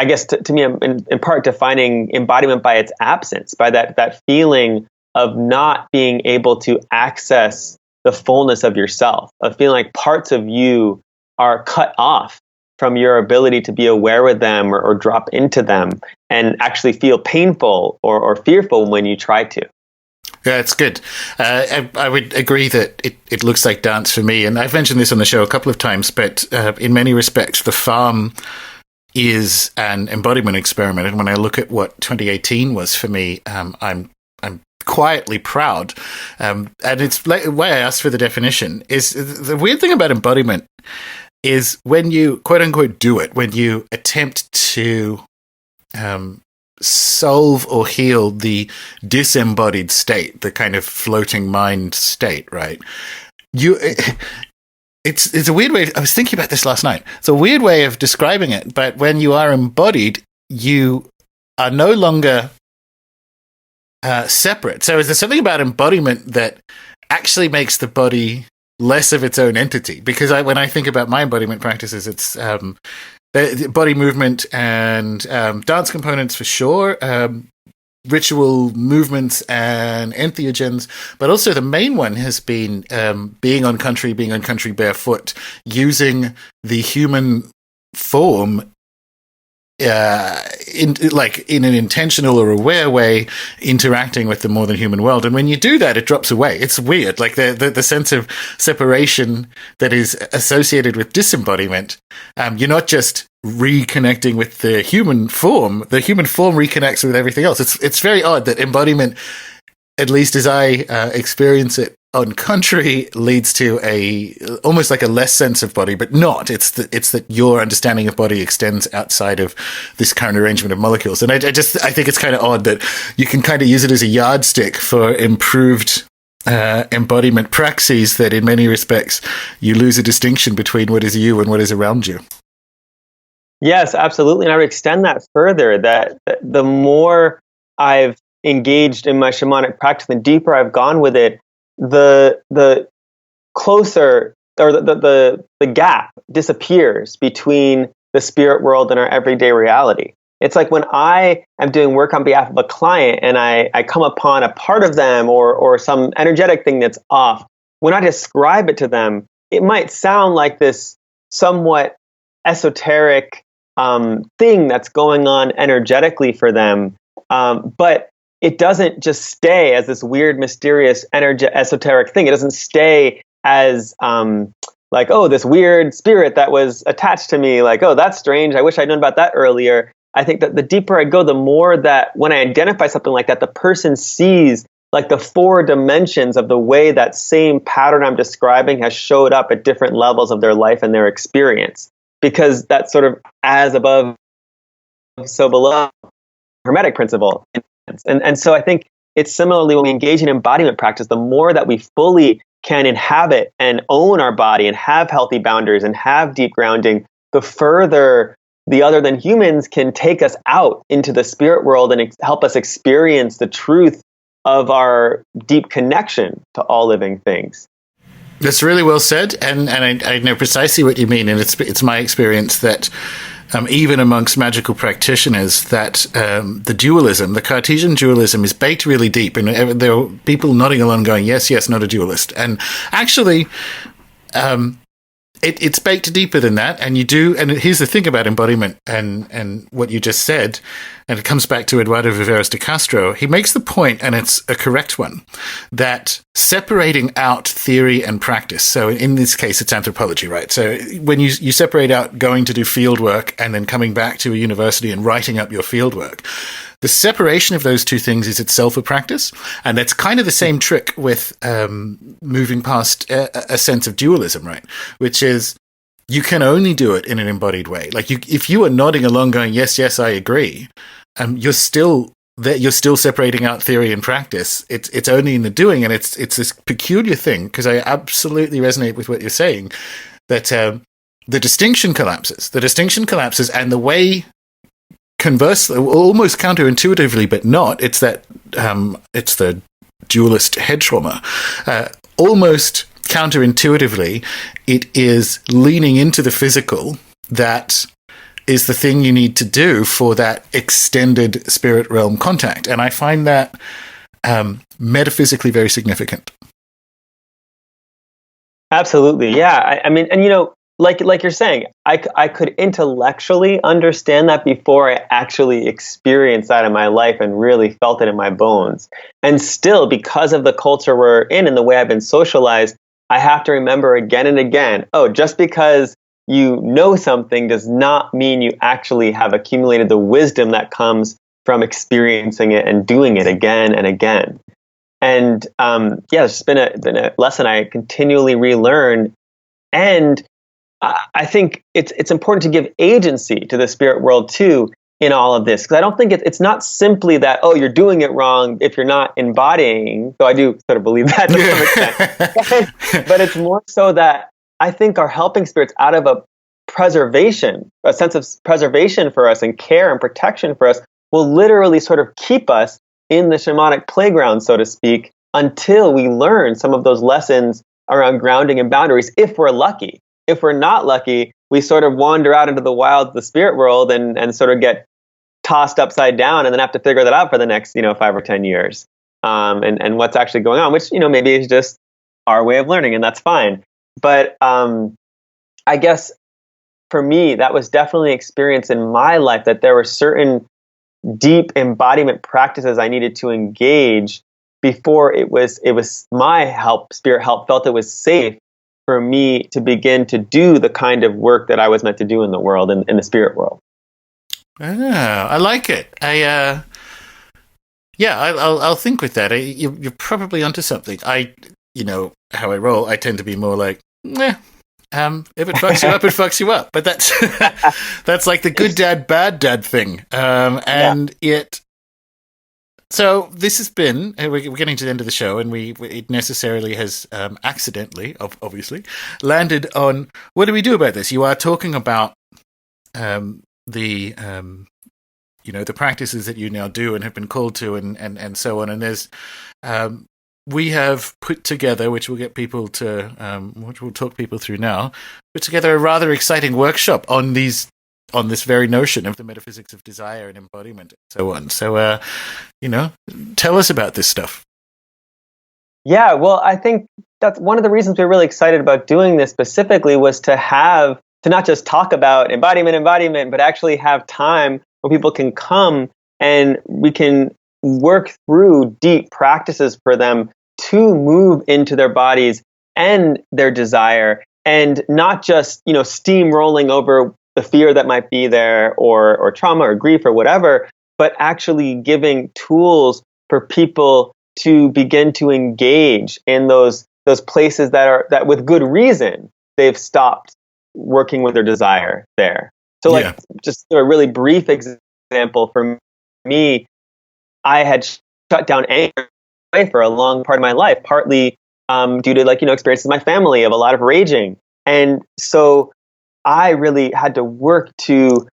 guess to me, in part defining embodiment by its absence, by that feeling of not being able to access the fullness of yourself, of feeling like parts of you are cut off from your ability to be aware with them or drop into them and actually feel painful or fearful when you try to. Yeah, it's good. I would agree that it looks like dance for me. And I've mentioned this on the show a couple of times, but in many respects, the farm is an embodiment experiment. And when I look at what 2018 was for me, I'm quietly proud. And it's like, why I asked for the definition is the weird thing about embodiment is when you quote unquote do it, when you attempt to solve or heal the disembodied state, the kind of floating mind state, right? It's a weird way. I was thinking about this last night. It's a weird way of describing it, but when you are embodied, you are no longer separate. So is there something about embodiment that actually makes the body less of its own entity? Because when I think about my embodiment practices, it's body movement and dance components for sure, ritual movements and entheogens, but also the main one has been being on country barefoot, using the human form in an intentional or aware way, interacting with the more than human world. And when you do that, it drops away. It's weird. Like the sense of separation that is associated with disembodiment. You're not just reconnecting with the human form. The human form reconnects with everything else. It's very odd that embodiment, at least as I experience it on country, leads to almost like a less sense of body, but not. It's that your understanding of body extends outside of this current arrangement of molecules. And I think it's kind of odd that you can kind of use it as a yardstick for improved embodiment praxis, that in many respects you lose a distinction between what is you and what is around you. Yes, absolutely. And I would extend that further, that the more I've engaged in my shamanic practice, the deeper I've gone with it, the closer, or the gap disappears between the spirit world and our everyday reality. It's like when I am doing work on behalf of a client and I come upon a part of them or some energetic thing that's off, when I describe it to them, it might sound like this somewhat esoteric thing that's going on energetically for them, but it doesn't just stay as this weird, mysterious, esoteric thing. It doesn't stay as like, oh, this weird spirit that was attached to me. Like, oh, that's strange. I wish I'd known about that earlier. I think that the deeper I go, the more that when I identify something like that, the person sees like the 4 dimensions of the way that same pattern I'm describing has showed up at different levels of their life and their experience. Because that's sort of as above, so below, Hermetic principle. And so I think it's similarly when we engage in embodiment practice, the more that we fully can inhabit and own our body and have healthy boundaries and have deep grounding, the further the other than humans can take us out into the spirit world and help us experience the truth of our deep connection to all living things. That's really well said, and I know precisely what you mean, and it's my experience that even amongst magical practitioners, that the dualism, the Cartesian dualism, is baked really deep, and there are people nodding along going, yes, not a dualist. And actually, it's baked deeper than that, and you do. And here's the thing about embodiment and what you just said, and it comes back to Eduardo Viveros de Castro. He makes the point, and it's a correct one, that separating out theory and practice. So in this case, it's anthropology, right? So when you separate out going to do field work and then coming back to a university and writing up your field work, the separation of those two things is itself a practice. And that's kind of the same trick with moving past a sense of dualism, right? Which is you can only do it in an embodied way. Like if you are nodding along going, yes, I agree, you're still separating out theory and practice. It's only in the doing, and it's this peculiar thing, because I absolutely resonate with what you're saying, that the distinction collapses. The distinction collapses, and the way, conversely, almost counterintuitively, but not, it's that it's the dualist head trauma. Almost counterintuitively, it is leaning into the physical that is the thing you need to do for that extended spirit realm contact. And I find that metaphysically very significant. Absolutely. Yeah. I mean, and like you're saying, I could intellectually understand that before I actually experienced that in my life and really felt it in my bones. And still, because of the culture we're in and the way I've been socialized, I have to remember again and again, just because you know something does not mean you actually have accumulated the wisdom that comes from experiencing it and doing it again and again. And it's been a lesson I continually relearn. And I think it's important to give agency to the spirit world too in all of this, because I don't think it's not simply that, you're doing it wrong if you're not embodying, though I do sort of believe that to some extent. But it's more so that I think our helping spirits, out of a sense of preservation for us and care and protection for us, will literally sort of keep us in the shamanic playground, so to speak, until we learn some of those lessons around grounding and boundaries, if we're lucky. If we're not lucky, we sort of wander out into the wilds of the spirit world and sort of get tossed upside down and then have to figure that out for the next, 5 or 10 years. And what's actually going on, which, maybe is just our way of learning, and that's fine. But I guess for me, that was definitely an experience in my life, that there were certain deep embodiment practices I needed to engage before it was my spirit help felt it was safe for me to begin to do the kind of work that I was meant to do in the world, in the spirit world. I like it. I'll think with that. You're probably onto something. How I roll, I tend to be more like, if it fucks you up, it fucks you up. But that's like the good dad, bad dad thing. So this has been, we're getting to the end of the show, and it necessarily has accidentally, obviously, landed on, what do we do about this? You are talking about the practices that you now do and have been called to, and so on. And there's, we have put together, which we'll get people to, which we'll talk people through now, put together a rather exciting workshop on this very notion of the metaphysics of desire and embodiment and so on. So, tell us about this stuff. Yeah, well, I think that's one of the reasons we're really excited about doing this specifically, was to not just talk about embodiment, but actually have time where people can come and we can work through deep practices for them to move into their bodies and their desire, and not just, steamrolling over the fear that might be there, or trauma or grief or whatever, but actually giving tools for people to begin to engage in those places that with good reason they've stopped working with their desire there. So just a really brief example for me, I had shut down anger for a long part of my life, partly due to experiences in my family of a lot of raging. And so I really had to work to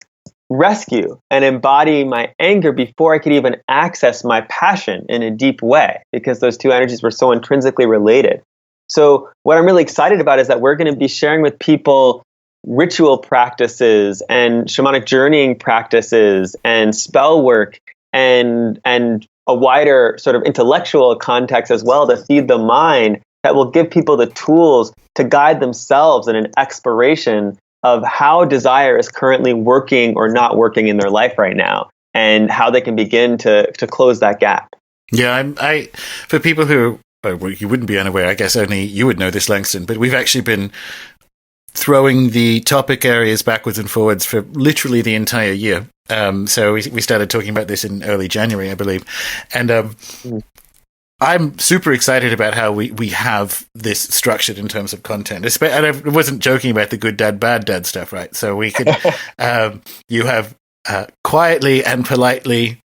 rescue and embody my anger before I could even access my passion in a deep way, because those two energies were so intrinsically related. So what I'm really excited about is that we're going to be sharing with people ritual practices and shamanic journeying practices and spell work and a wider sort of intellectual context as well to feed the mind, that will give people the tools to guide themselves in an exploration of how desire is currently working or not working in their life right now, and how they can begin to close that gap. Yeah, I for people who, well, you wouldn't be unaware, I guess only you would know this, Langston, but we've actually been throwing the topic areas backwards and forwards for literally the entire year. So we started talking about this in early January, I believe. And I'm super excited about how we have this structured in terms of content. And I wasn't joking about the good dad, bad dad stuff, right? So we could, you have quietly and politely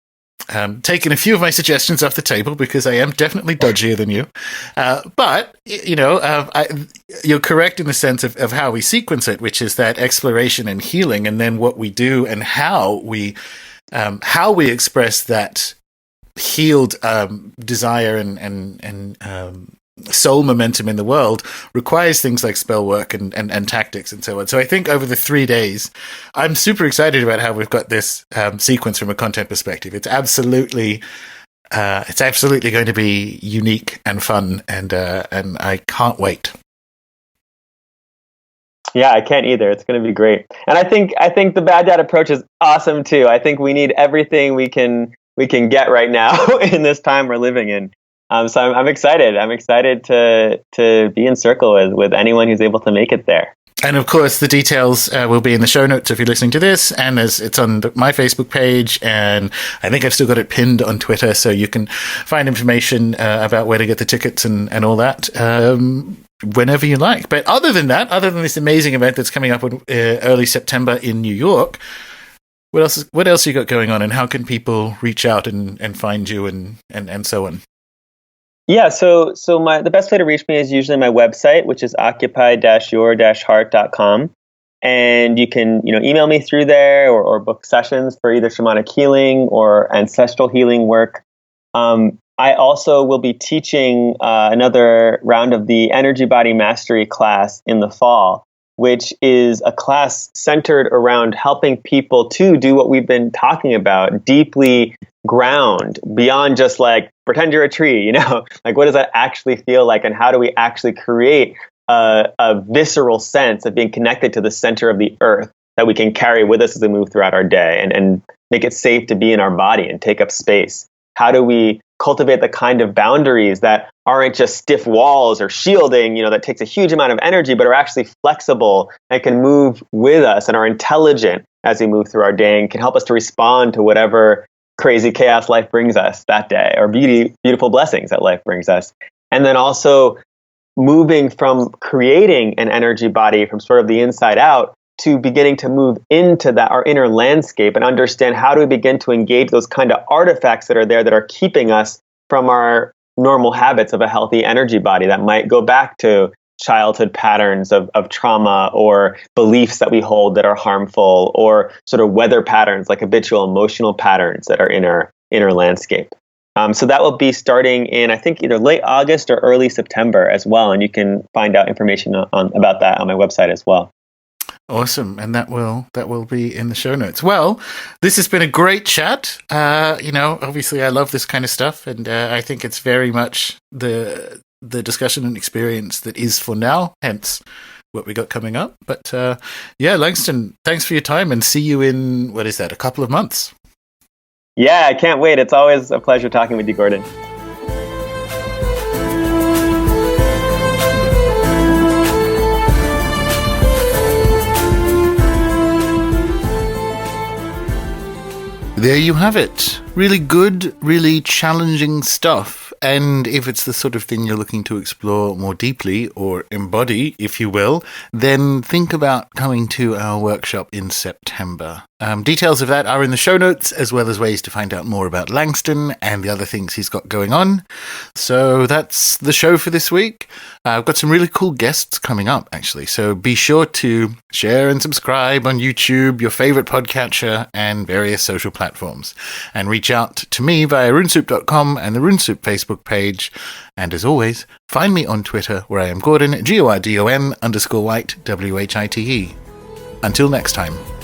taken a few of my suggestions off the table, because I am definitely dodgier than you. But, you're correct in the sense of how we sequence it, which is that exploration and healing, and then what we do and how we express that healed desire and soul momentum in the world requires things like spell work and tactics and so on. So I think over the 3 days, I'm super excited about how we've got this sequence from a content perspective. It's absolutely going to be unique and fun, and I can't wait. Yeah, I can't either. It's going to be great. And I think the bad dad approach is awesome too. I think we need everything we can get right now in this time we're living in. So I'm excited. I'm excited to be in circle with anyone who's able to make it there. And of course, the details will be in the show notes if you're listening to this, and it's on my Facebook page, and I think I've still got it pinned on Twitter, so you can find information about where to get the tickets and all that whenever you like. But other than this amazing event that's coming up in early September in New York, what else you got going on, and how can people reach out and find you and so on? Yeah, so the best way to reach me is usually my website, which is occupy-your-heart.com. And you can email me through there, or book sessions for either shamanic healing or ancestral healing work. I also will be teaching another round of the Energy Body Mastery class in the fall, which is a class centered around helping people to do what we've been talking about, deeply ground beyond just pretend you're a tree, what does that actually feel like, and how do we actually create a visceral sense of being connected to the center of the earth that we can carry with us as we move throughout our day, and make it safe to be in our body and take up space? How do we cultivate the kind of boundaries that aren't just stiff walls or shielding, that takes a huge amount of energy, but are actually flexible and can move with us and are intelligent as we move through our day, and can help us to respond to whatever crazy chaos life brings us that day, or beautiful blessings that life brings us. And then also moving from creating an energy body from sort of the inside out to beginning to move into our inner landscape and understand how do we begin to engage those kind of artifacts that are there that are keeping us from our normal habits of a healthy energy body that might go back to childhood patterns of trauma, or beliefs that we hold that are harmful, or sort of weather patterns like habitual emotional patterns that are in our inner landscape. So that will be starting in, I think, either late August or early September as well. And you can find out information about that on my website as well. Awesome. And that will be in the show notes. Well, this has been a great chat. Obviously I love this kind of stuff, and I think it's very much the discussion and experience that is for now, hence what we got coming up. But Langston, thanks for your time, and see you in, a couple of months. Yeah, I can't wait. It's always a pleasure talking with you, Gordon. There you have it. Really good, really challenging stuff. And if it's the sort of thing you're looking to explore more deeply, or embody, if you will, then think about coming to our workshop in September. Details of that are in the show notes, as well as ways to find out more about Langston and the other things he's got going on. So that's the show for this week. I've got some really cool guests coming up, actually. So be sure to share and subscribe on YouTube, your favorite podcatcher, and various social platforms. And reach out to me via runesoup.com and the RuneSoup Facebook page. And as always, find me on Twitter, where I am Gordon, Gordon_White, WHITE. Until next time.